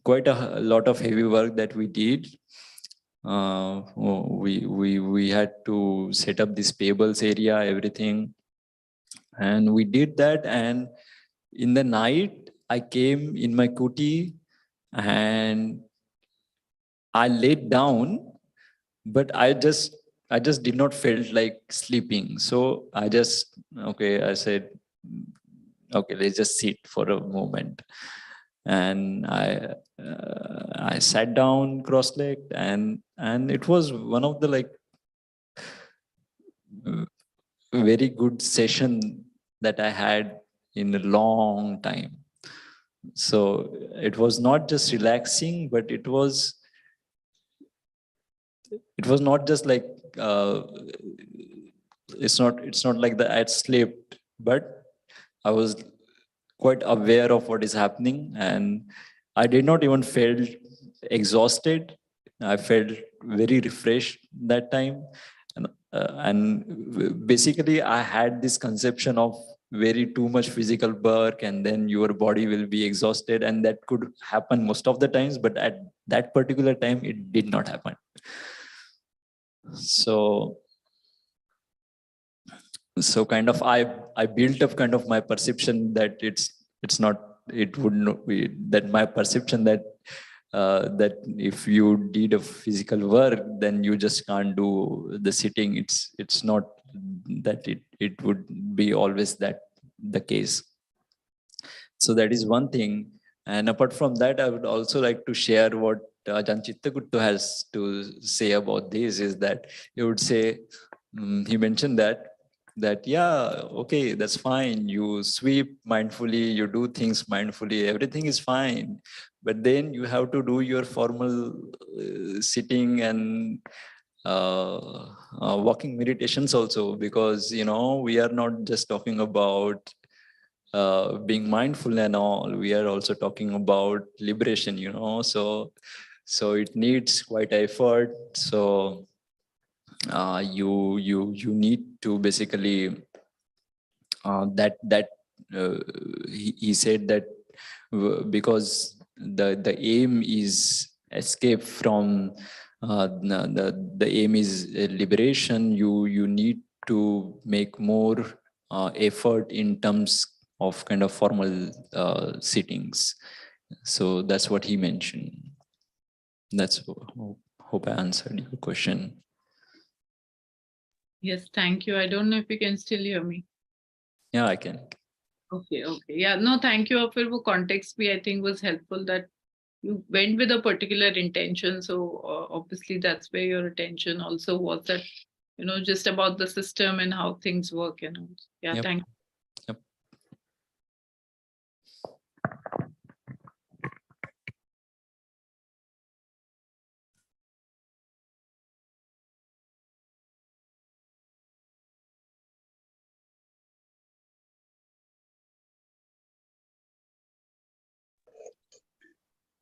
quite a lot of heavy work that we did. We had to set up this payables area, everything, and we did that. And in the night, I came in my kuti and I laid down, but I just did not felt like sleeping. So I said, okay, let's just sit for a moment. And I sat down cross-legged, and it was one of the very good session that I had in a long time. So it was not just relaxing, but it was not just like it's not like that I slept, but I was quite aware of what is happening, and I did not even feel exhausted. I felt very refreshed that time, and basically I had this conception of very too much physical work, and then your body will be exhausted, and that could happen most of the times, but at that particular time it did not happen. So kind of I built up kind of my perception that it's not, it would not be that my perception that that if you did a physical work, then you just can't do the sitting. It's not that it would be always that the case. So that is one thing. And apart from that, I would also like to share what Ajahn Chittaguttu has to say about this, is that he would say, he mentioned that yeah, okay, that's fine, you sweep mindfully, you do things mindfully, everything is fine, but then you have to do your formal sitting and walking meditations also, because we are not just talking about being mindful and all, we are also talking about liberation, so it needs quite effort. So you need to basically he said that because the aim is escape from the aim is liberation, you need to make more effort in terms of kind of formal sittings. So that's what he mentioned. That's hope I answered your question. Yes, thank you. I don't know if you can still hear me. Yeah, I can. Okay. Yeah, no, thank you. Aapir wo context bhi I think was helpful, that you went with a particular intention. So obviously that's where your attention also was, that, just about the system and how things work and all. Yeah, Yep. thank you. Yep.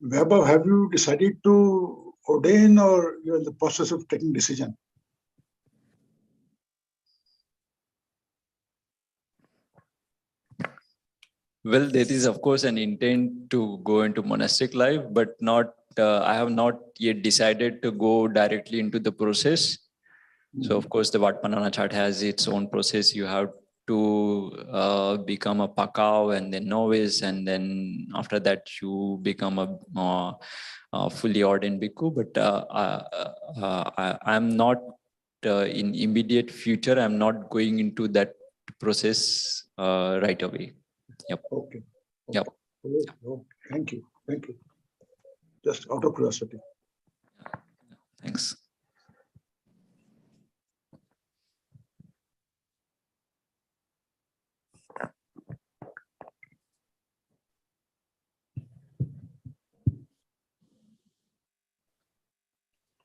Vaibhav, have you decided to ordain, or you're in the process of taking decision? Well, there is of course an intent to go into monastic life, but not. I have not yet decided to go directly into the process. So of course, the Wat Nanachat has its own process. You have to become a pakao and then novice, and then after that you become a fully ordained bhikkhu. But I'm not in immediate future. I'm not going into that process right away. Yep. Okay. Yep. Oh, thank you. Just out of curiosity. Thanks.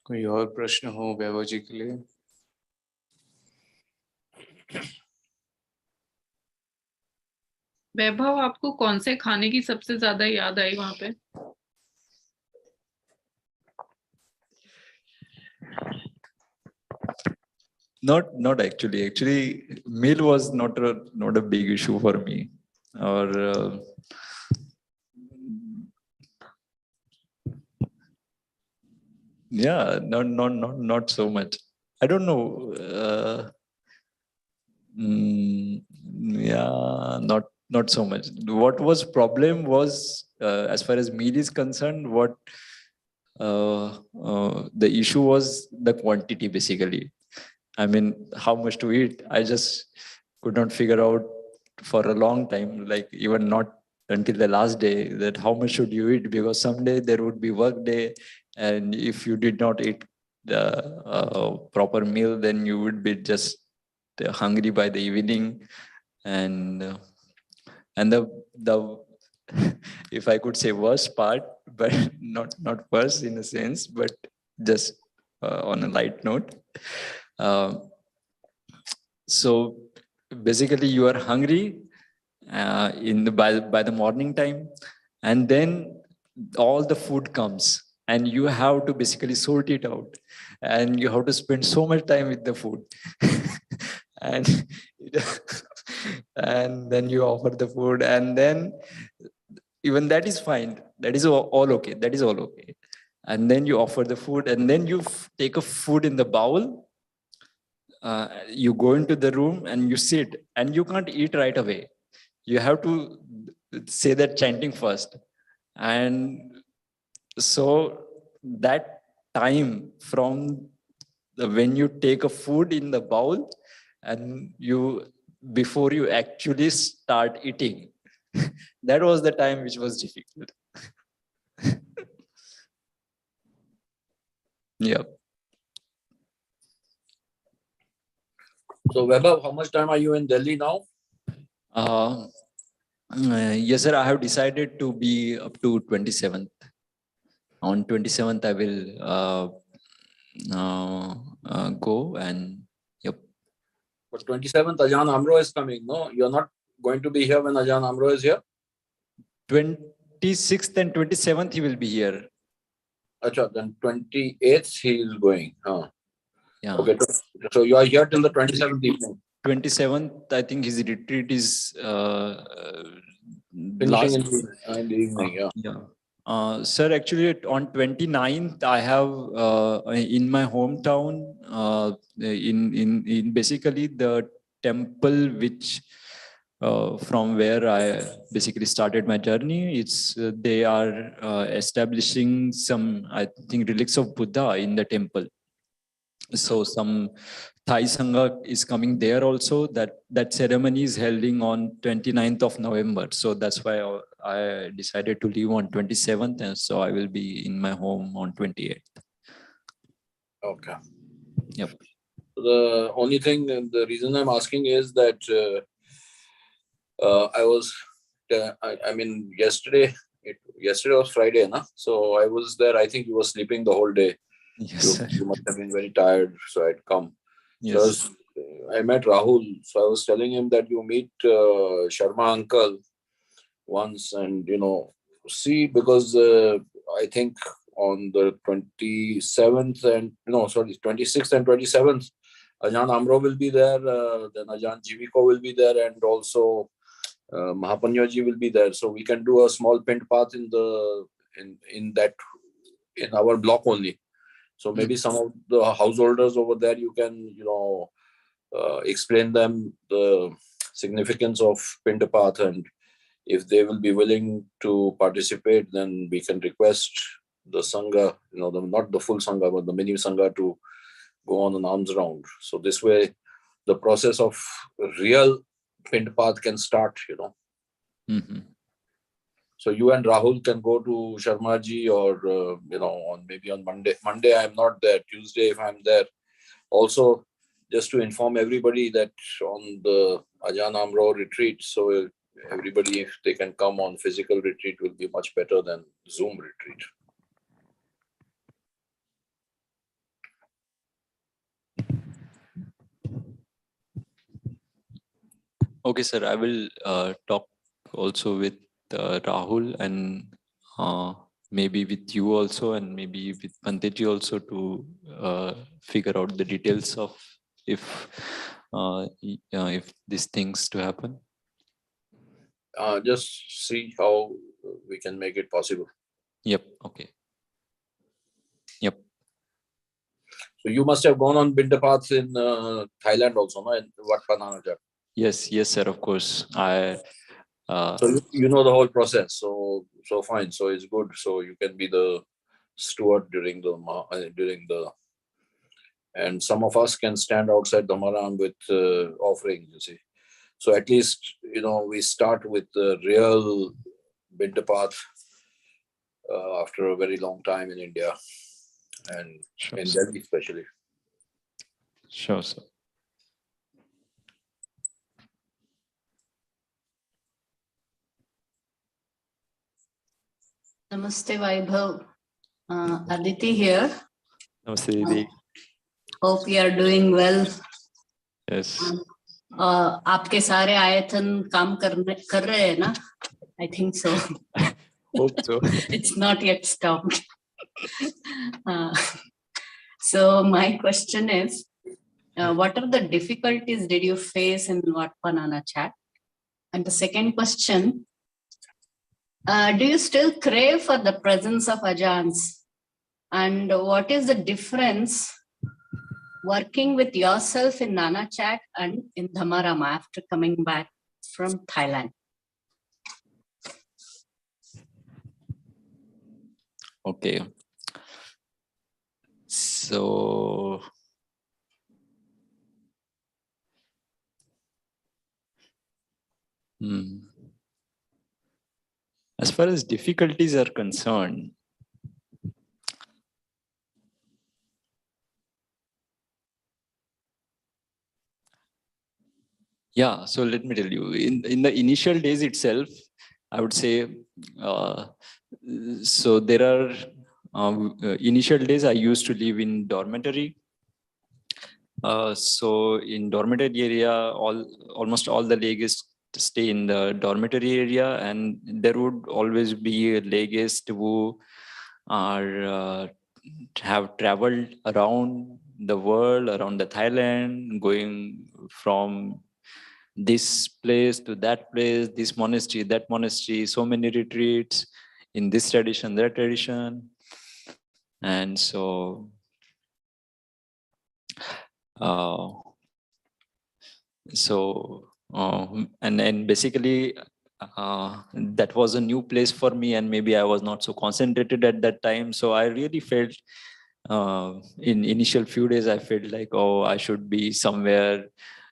कोई और प्रश्न हो वैभव जी के लिए? वैभव, आपको कौन से खाने की सबसे ज्यादा याद आई वहां पे? Not actually. Actually, meal was not a big issue for me. Or yeah, not so much. I don't know. Yeah, not so much. What was problem was as far as meal is concerned, what the issue was the quantity basically. I mean, how much to eat? I just could not figure out for a long time, like even not until the last day, that how much should you eat? Because someday there would be work day, and if you did not eat the proper meal, then you would be just hungry by the evening, and the if I could say worst part, but not worse in a sense, but just on a light note. Uh, so basically, you are hungry by the morning time, and then all the food comes, and you have to basically sort it out, and you have to spend so much time with the food, and and then you offer the food, and then even that is fine. That is all okay. That is all okay. And then you offer the food, and then you take a food in the bowl. You go into the room and you sit, and you can't eat right away. You have to say that chanting first. And so that time from when you take a food in the bowl and you before you actually start eating, that was the time which was difficult. Yeah. So Vaibhav, how much time are you in Delhi now? Yes, sir. I have decided to be up to 27th. On 27th, I will go, and yep. But 27th, Ajahn Amro is coming. No, you're not going to be here when Ajahn Amro is here. 26th and 27th, he will be here. Acha, then 28th he is going. Huh. Yeah. Okay, so you are here till the 27th evening. 27th, I think his retreat is Finishing last. in the evening, yeah. Yeah. Sir, actually on 29th, I have in my hometown, in basically the temple which from where I basically started my journey. It's they are establishing some, I think, relics of Buddha in the temple. So some Thai Sangha is coming there also. That ceremony is holding on 29th of November. So that's why I decided to leave on 27th, and so I will be in my home on 28th. Okay. Yep. The only thing, the reason I'm asking is that I mean, yesterday was Friday, na? So I was there. I think you were sleeping the whole day. Yes, sir. You must have been very tired, so I'd come. Yes. So I met Rahul. So I was telling him that you meet Sharma uncle once, and see, because I think on the 27th and 26th and 27th, Ajahn Amro will be there. Then Ajahn Jiviko will be there, and also Mahapanyaji will be there. So we can do a small pent path in our block only. So maybe some of the householders over there, you can explain them the significance of Pindapath, and if they will be willing to participate, then we can request the Sangha, not the full Sangha, but the mini Sangha, to go on an arms round. So this way, the process of real Pindapath can start, Mm-hmm. So you and Rahul can go to Sharmaji, or, maybe on Monday. Monday, I'm not there. Tuesday, if I'm there. Also, just to inform everybody that on the Ajahn Amro retreat, so everybody, if they can come on physical retreat, will be much better than Zoom retreat. Okay, sir. I will talk also with Rahul and maybe with you also, and maybe with Panditji also to figure out the details of if these things to happen. Just see how we can make it possible. Yep. Okay. Yep. So you must have gone on Bindapaths in Thailand also, no? In Wat Pha Nanachat. Yes. Yes, sir. Of course. So you know the whole process. So fine. So it's good. So you can be the steward during the and some of us can stand outside the Maram with offerings. You see. So at least we start with the real Bindapath after a very long time in India and sure, in sir. Delhi especially. Sure, sir. Namaste, Vaibhav. Aditi here. Namaste, Didi. Hope you are doing well. Yes. आपके सारे आयतन काम कर रहे हैं ना? I think so. Hope so. It's not yet stopped. So my question is, what are the difficulties did you face in Wat Pha Nanachat? And the second question, do you still crave for the presence of Ajans? And what is the difference working with yourself in Nanachat and in Dhamarama after coming back from Thailand? Okay. So as far as difficulties are concerned, yeah, so let me tell you, in the initial days itself, I would say, so there are initial days I used to live in dormitory. So in dormitory area, almost all the legates stay in the dormitory area, and there would always be a legist who are have traveled around the world, around the Thailand, going from this place to that place, this monastery, that monastery, so many retreats in this tradition, that tradition. And so and then basically that was a new place for me, and maybe I was not so concentrated at that time. So I really felt in initial few days, I felt like, oh, I should be somewhere,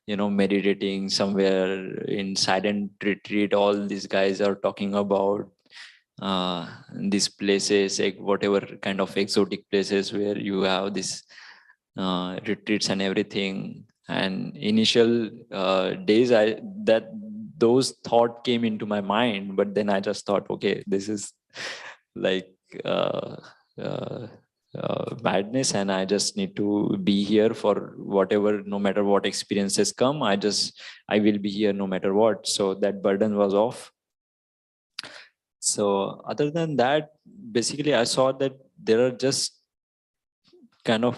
meditating somewhere in silent retreat. All these guys are talking about these places, like whatever kind of exotic places where you have this retreats and everything. And initial days, those thought came into my mind, but then I just thought, okay, this is like madness, and I just need to be here for whatever, no matter what experiences come. I will be here no matter what. So that burden was off. So other than that, basically I saw that there are just kind of,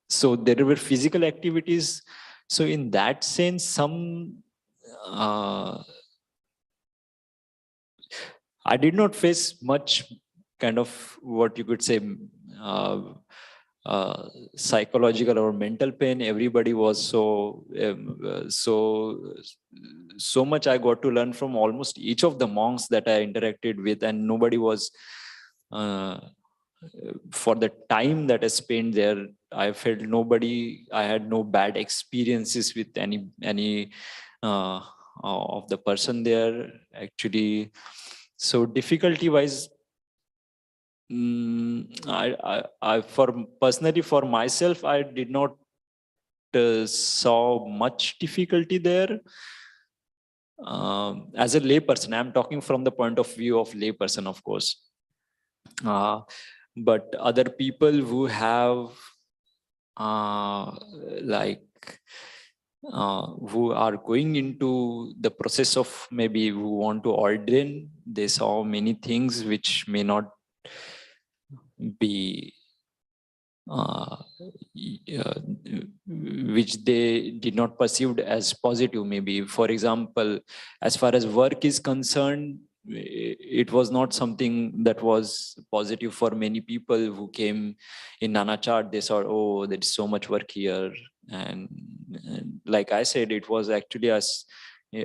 so there were physical activities. So in that sense, some I did not face much kind of what you could say psychological or mental pain. Everybody was so much I got to learn from almost each of the monks that I interacted with, and nobody was for the time that I spent there, I felt I had no bad experiences with any of the person there actually. So difficulty wise, I personally for myself, I did not saw much difficulty there. As a lay person, I'm talking from the point of view of lay person, of course. But other people who have like who are going into the process of maybe who want to ordain, they saw many things which may not be which they did not perceived as positive. Maybe, for example, as far as work is concerned, it was not something that was positive for many people who came in Nanachat. They saw, oh, there is so much work here, and like I said, it was actually as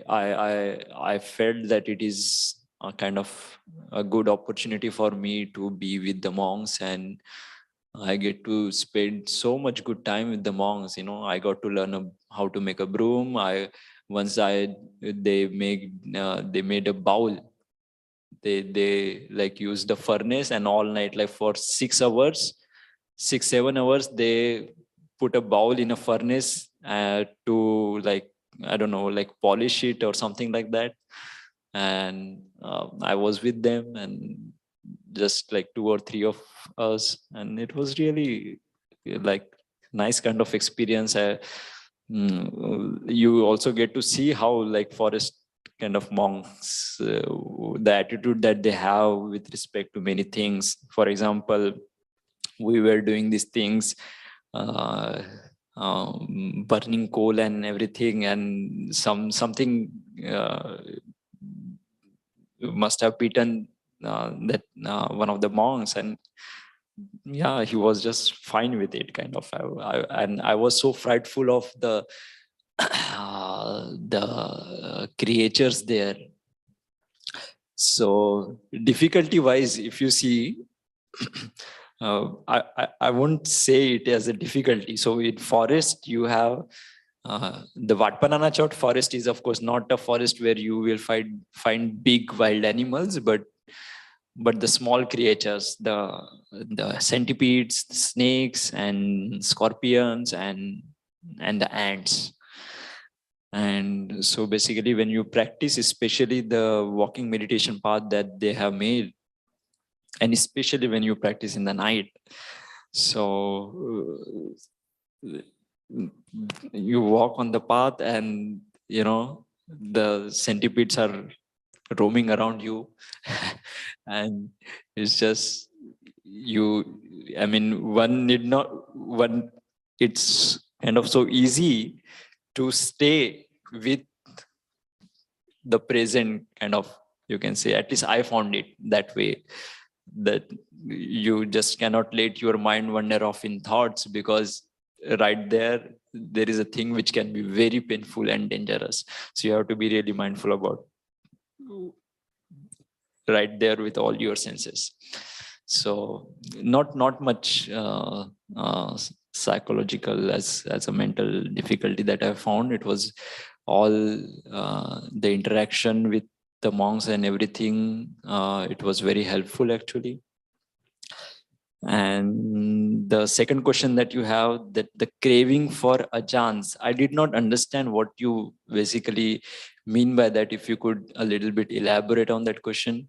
I felt that it is a kind of a good opportunity for me to be with the monks, and I get to spend so much good time with the monks. You know, I got to learn how to make a broom. They made a bowl. They like use the furnace, and all night, like for 6 hours, 7 hours, they put a bowl in a furnace to, like, I don't know, like polish it or something like that. And I was with them, and just like 2 or 3 of us, and it was really like nice kind of experience. You also get to see how like forest kind of monks, the attitude that they have with respect to many things. For example, we were doing these things, burning coal and everything, and something must have beaten that one of the monks, and yeah, he was just fine with it, kind of. And I was so frightful of the the creatures there. So difficulty wise, if you see, I won't say it as a difficulty. So in forest, you have the Nanachat forest is, of course, not a forest where you will find big wild animals, but the small creatures, the centipedes, the snakes, and scorpions, and the ants. And so basically, when you practice, especially the walking meditation path that they have made, and especially when you practice in the night, so you walk on the path, and you know the centipedes are roaming around you, and it's just I mean, it's kind of so easy to stay with the present, kind of, you can say. At least I found it that way, that you just cannot let your mind wander off in thoughts, because right there is a thing which can be very painful and dangerous. So you have to be really mindful about right there with all your senses. So not much psychological as a mental difficulty that I found. It was all the interaction with the monks and everything. It was very helpful, actually. And the second question that you have, that the craving for ajans, I did not understand what you basically mean by that. If you could a little bit elaborate on that question.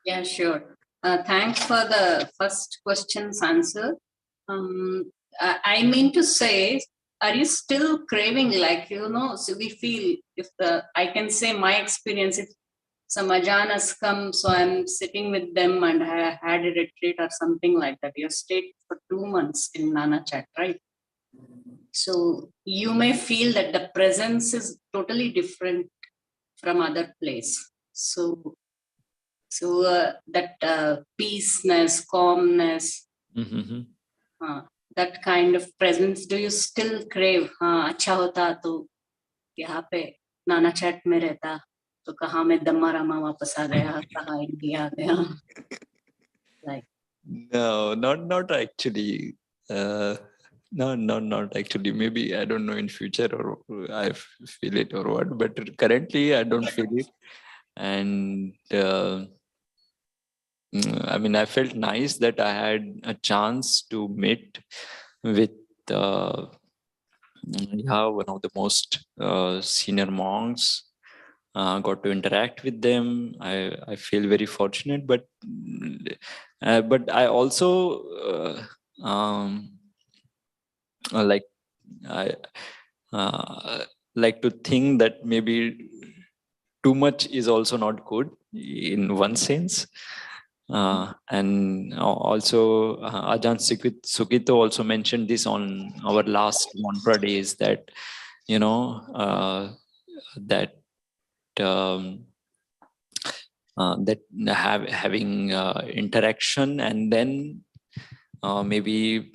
Yeah, sure. Thanks for the first question's answer. I mean to say, are you still craving, like, so we feel, I can say my experience, if some ajanas come, so I'm sitting with them and I had a retreat or something like that. You stayed for 2 months in Nanachat, right? So you may feel that the presence is totally different from other place. So that peaceness, calmness, that kind of presence, do you still crave? अच्छा होता तो यहाँ पे नानाचैट में रहता, तो कहाँ मैं दम्मा रामा वापस आ गया, कहाँ इंडिया आ गया. Like, no, not actually. No, not actually. Maybe, I don't know, in future, or I feel it or what, but currently I don't feel it. And I mean, I felt nice that I had a chance to meet with one of the most senior monks. Got to interact with them. I feel very fortunate, but I also like like to think that maybe too much is also not good in one sense. And also Ajahn Sukito also mentioned this on our last mantra days, that that that having interaction, and then maybe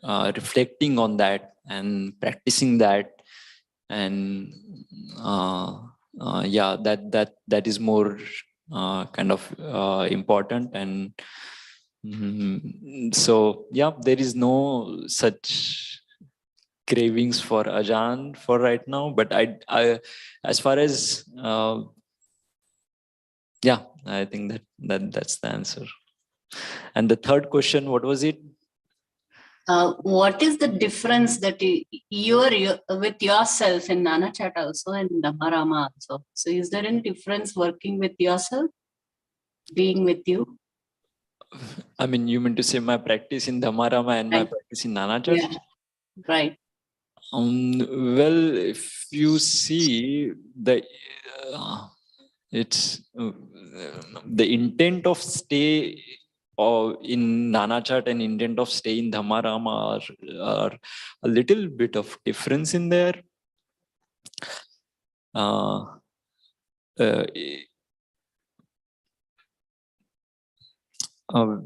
reflecting on that and practicing that, and yeah, that is more kind of important. And so yeah, there is no such cravings for Ajahn for right now, but I as far as yeah, I think that's the answer. And the third question, what was it? What is the difference that you're with yourself in Nanachat also and Dhammarama also? So is there any difference working with yourself, being with you? I mean, you mean to say my practice in Dhammarama and my practice in Nanachat? Yeah, right. Well, if you see it's the intent of stay in Nanachat and intent of stay in Dhammarama are a little bit of difference in there.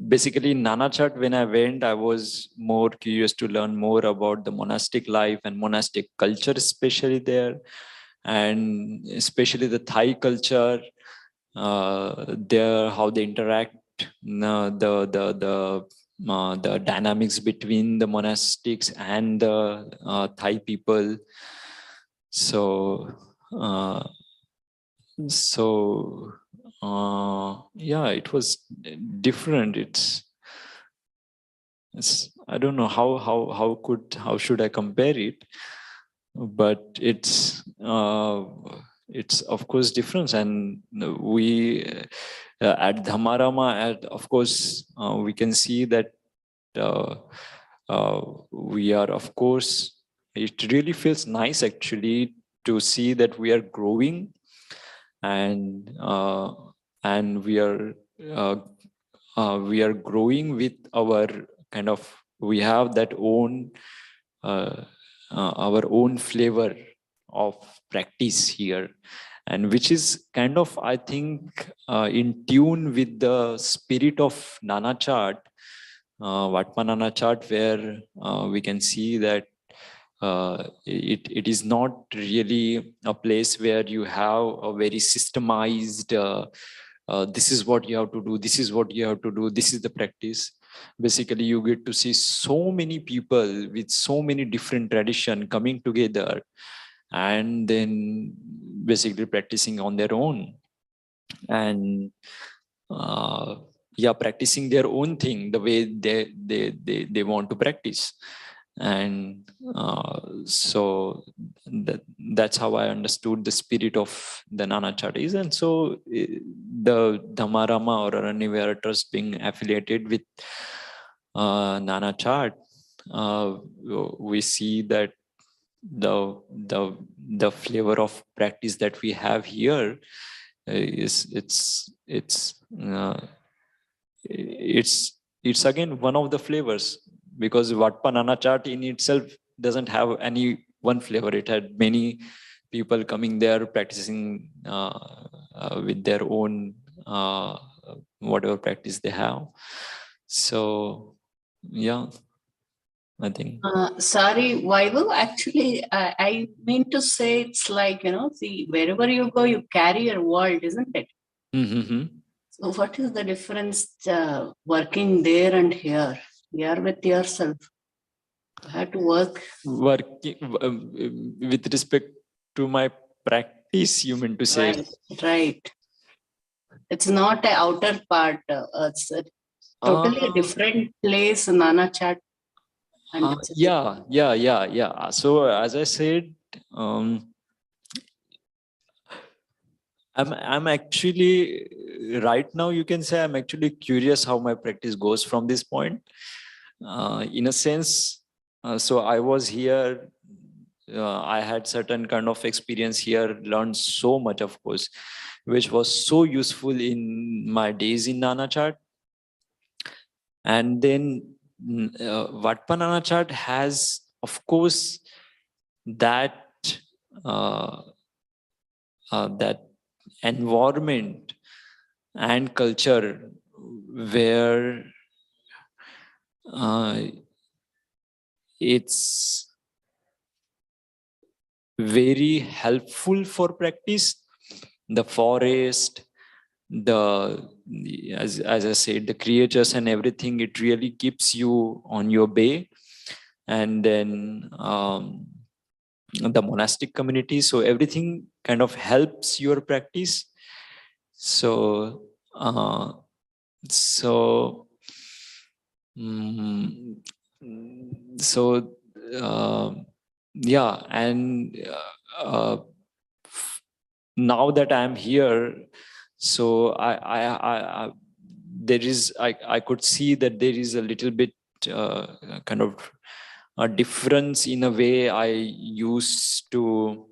Basically, in Nanachat, when I went, I was more curious to learn more about the monastic life and monastic culture, especially there, and especially the Thai culture, there, how they interact, the dynamics between the monastics and the Thai people. So, yeah, it was different. It's I don't know how should I compare it, but it's of course different. And we at Dhammarama, of course, we can see that we are, of course, it really feels nice actually to see that we are growing, and we are growing with our kind of, we have that own our own flavor of practice here, and which is kind of, I think, in tune with the spirit of Nanachat, Vatpa Nanachat, where we can see that it is not really a place where you have a very systemized this is what you have to do, this is what you have to do, this is the practice. Basically, you get to see so many people with so many different traditions coming together and then basically practicing on their own, and yeah, practicing their own thing the way they want to practice. And so that's how I understood the spirit of the Nanachat is. And so the Dhammarama or Aranyavihara Trust being affiliated with Nanachat, we see that the flavor of practice that we have here is it's again one of the flavors, because Vatpa Nanachat in itself doesn't have any one flavor. It had many people coming there practicing with their own whatever practice they have. So yeah, I think. Sorry, Vaibhav, actually, I mean to say it's like, see, wherever you go, you carry your world, isn't it? Mm-hmm. So what is the difference working there and here? Here with yourself. You have to work. Working with respect to my practice, you mean to say? Right. It's not an outer part. It's a totally different place, Nanachat. Yeah. So as I said, I'm actually right now, you can say I'm actually curious how my practice goes from this point. In a sense, so I was here I had certain kind of experience here, learned so much, of course, which was so useful in my days in Nanachat. And then Vatpa Nanachat has, of course, that that environment and culture where it's very helpful for practice. The forest, as I said, the creatures and everything, it really keeps you on your way. And then the monastic community, so everything kind of helps your practice. So mm, so yeah, and now that I'm here, so I there is, I could see that there is a little bit kind of a difference in a way I used to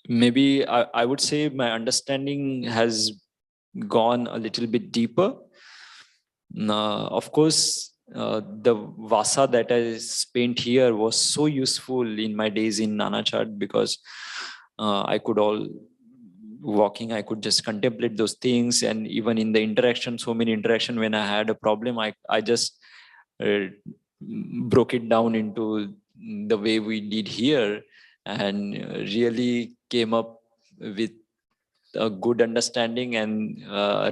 maybe I would say my understanding has gone a little bit deeper. Of course, the Vasa that I spent here was so useful in my days in Nanachat, because I could I could just contemplate those things. And even in the interaction, so many interaction, when I had a problem, I just broke it down into the way we did here, and really came up with a good understanding and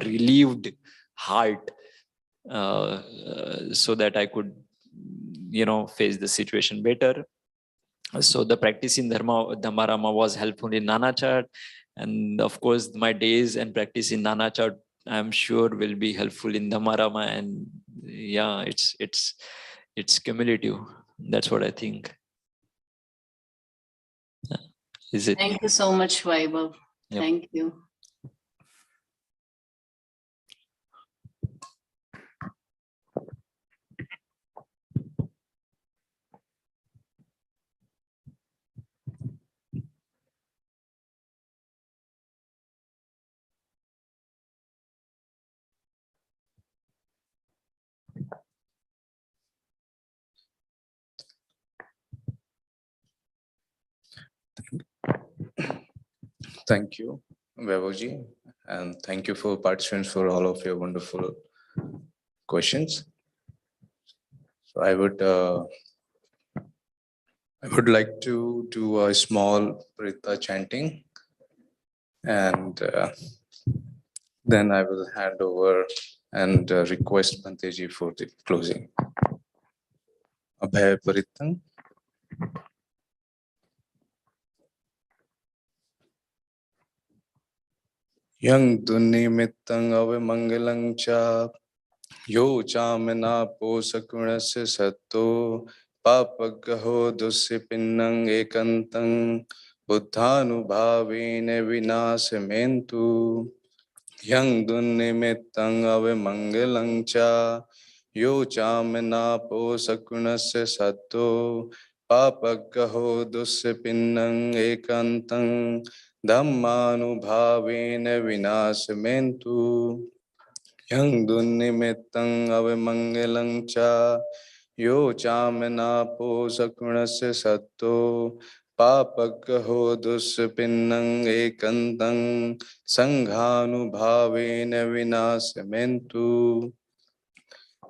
relieved heart, so that I could, face the situation better. So the practice in Dhammarama was helpful in Nanachat, and of course my days and practice in Nanachat, I'm sure, will be helpful in Dhammarama. And yeah, it's cumulative. That's what I think. Is it? Thank you so much, Vaibhav. Yep. Thank you. Thank you, Vaibhavji, and thank you for participants for all of your wonderful questions. So I would like to do a small Prita chanting, and then I will hand over and request Bhanteji for the closing. Abhay Paritang. Yang Dunnimitang Avimangalang cha Yo Chamana Posakunasya Satto Papagaho Dussipinnang Ekantang Buddhanubhavene Vinasamentu Yang Dunnimitang Avimangalang cha Yo Chamana Posakunasya Satto Papagaho Dussipinnang Ekantang Dhammanubhavena Vinasamentu Yang Dunnimitang Avimangalang cha Yo Chamana Posakunasya Satto Papagaho Dussipinnang Ekantang Sanghanubhavena Vinasamentu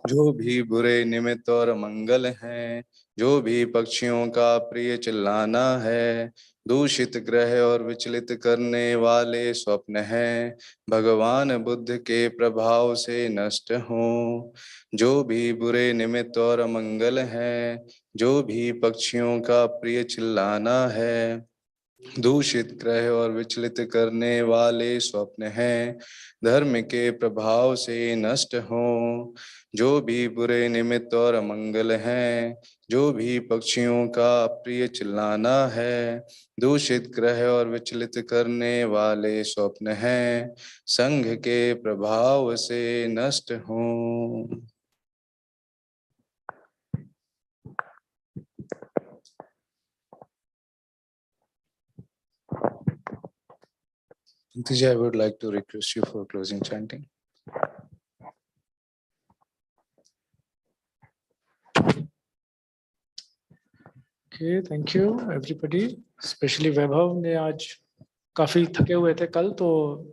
जो भी बुरे निमित्त और मंगल हैं, जो भी पक्षियों का प्रिय चिल्लाना है, दूषित ग्रह और विचलित करने वाले स्वप्न हैं, भगवान बुद्ध के प्रभाव से नष्ट हों। जो भी बुरे निमित्त और मंगल हैं, जो भी पक्षियों का प्रिय चिल्लाना है, दूषित ग्रह और विचलित करने वाले स्वप्न हैं, धर्म के प्रभाव से नष्ट हों। जो भी बुरे निमित्त और अमंगल हैं, जो भी पक्षियों का प्रिय चिल्लाना है, दूषित ग्रह और विचलित करने वाले स्वप्न हैं, संघ के प्रभाव से नष्ट हों। Bhante, I would like to request you for closing chanting. Okay, thank you everybody. Especially Vaibhav ने आज काफी थके हुए थे कल, तो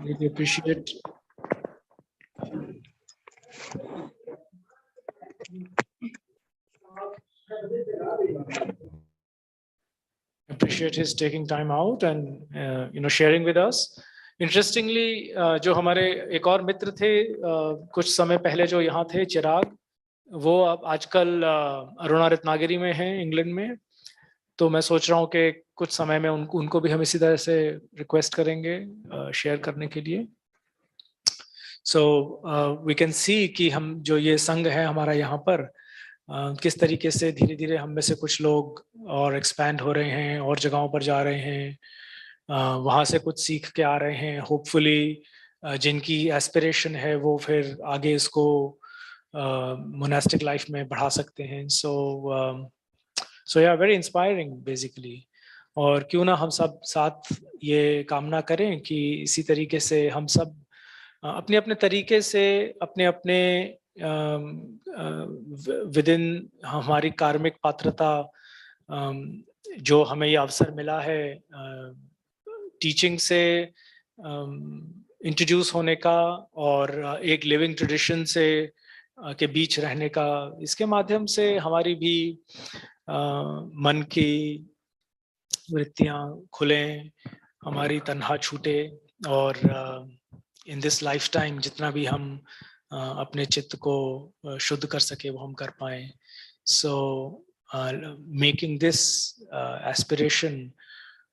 really appreciate his taking time out and sharing with us. Interestingly, जो हमारे एक और मित्र थे कुछ समय पहले जो यहाँ थे, चिराग, वो अब आजकल अरुणा रत्नागिरी में हैं, इंग्लैंड में. तो मैं सोच रहा हूँ कि कुछ समय में उनको भी हम इसी तरह से रिक्वेस्ट करेंगे शेयर करने के लिए. सो वी कैन सी कि हम जो ये संघ है हमारा यहाँ पर किस तरीके से धीरे धीरे हम में से कुछ लोग और एक्सपैंड हो रहे हैं और जगहों पर जा रहे हैं, वहाँ से कुछ सीख के आ रहे हैं. होपफुली जिनकी एस्पिरेशन है वो फिर आगे इसको मोनास्टिक लाइफ में बढ़ा सकते हैं. सो या वेरी इंस्पायरिंग बेसिकली. और क्यों ना हम सब साथ ये कामना करें कि इसी तरीके से हम सब अपने अपने तरीके से अपने अपने विद इन हमारी कार्मिक पात्रता जो हमें ये अवसर मिला है टीचिंग से इंट्रोड्यूस होने का और एक लिविंग ट्रेडिशन से के बीच रहने का, इसके माध्यम से हमारी भी मन की वृत्तियां खुलें, हमारी तन्हा छूटे और इन दिस लाइफ टाइम जितना भी हम अपने चित्त को शुद्ध कर सके वो हम कर पाए. सो मेकिंग दिस एस्पिरेशन,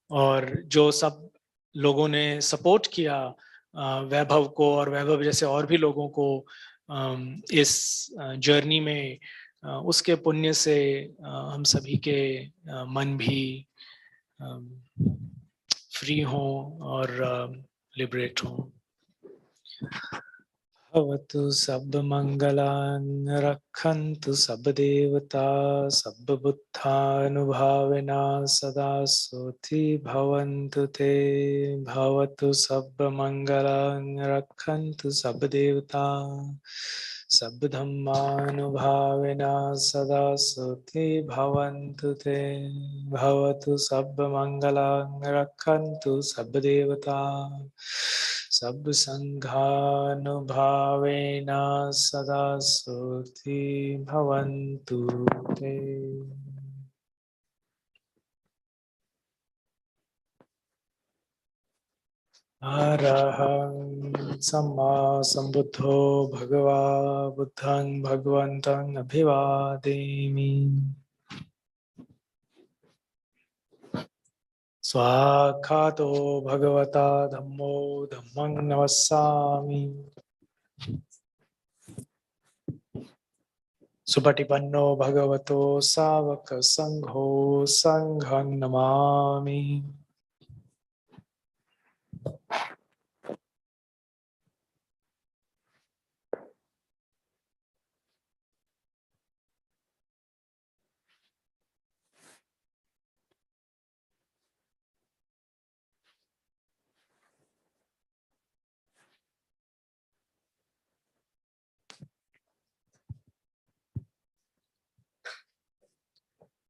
और जो सब लोगों ने सपोर्ट किया वैभव को और वैभव जैसे और भी लोगों को इस जर्नी में, उसके पुण्य से हम सभी के मन भी फ्री हों और लिबरेट हों. भवतु सब मंगलान रक्षन्तु सब देवता सब बुद्धानुभाविना सदा सोति भवन्तु ते. भवतु सब मंगलान रक्षन्तु सब देवता सब धम्मानुभाविना सदा सोति भवन्तु ते. भवतु सब मंगलान रक्षन्तु सब देवता सब संघानुभावेन सदा सोति भवन्तु ते. अरहं सम्मा सम्बुद्धो भगवा बुद्धं भगवन्तं अभिवादेमि. स्वाखातो भगवता धम्मो धम्मं नमस्सामि. सुपटिपन्नो भगवतो सावक संघो संघं नमामि.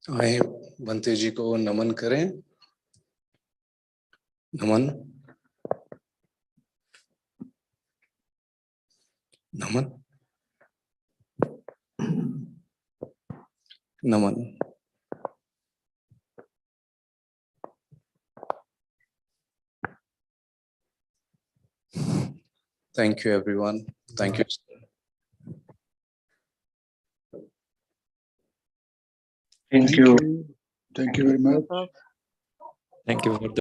आए भंते जी को नमन करें. नमन नमन नमन. Thank you everyone. Thank you. Thank you. Thank you very much. Thank you for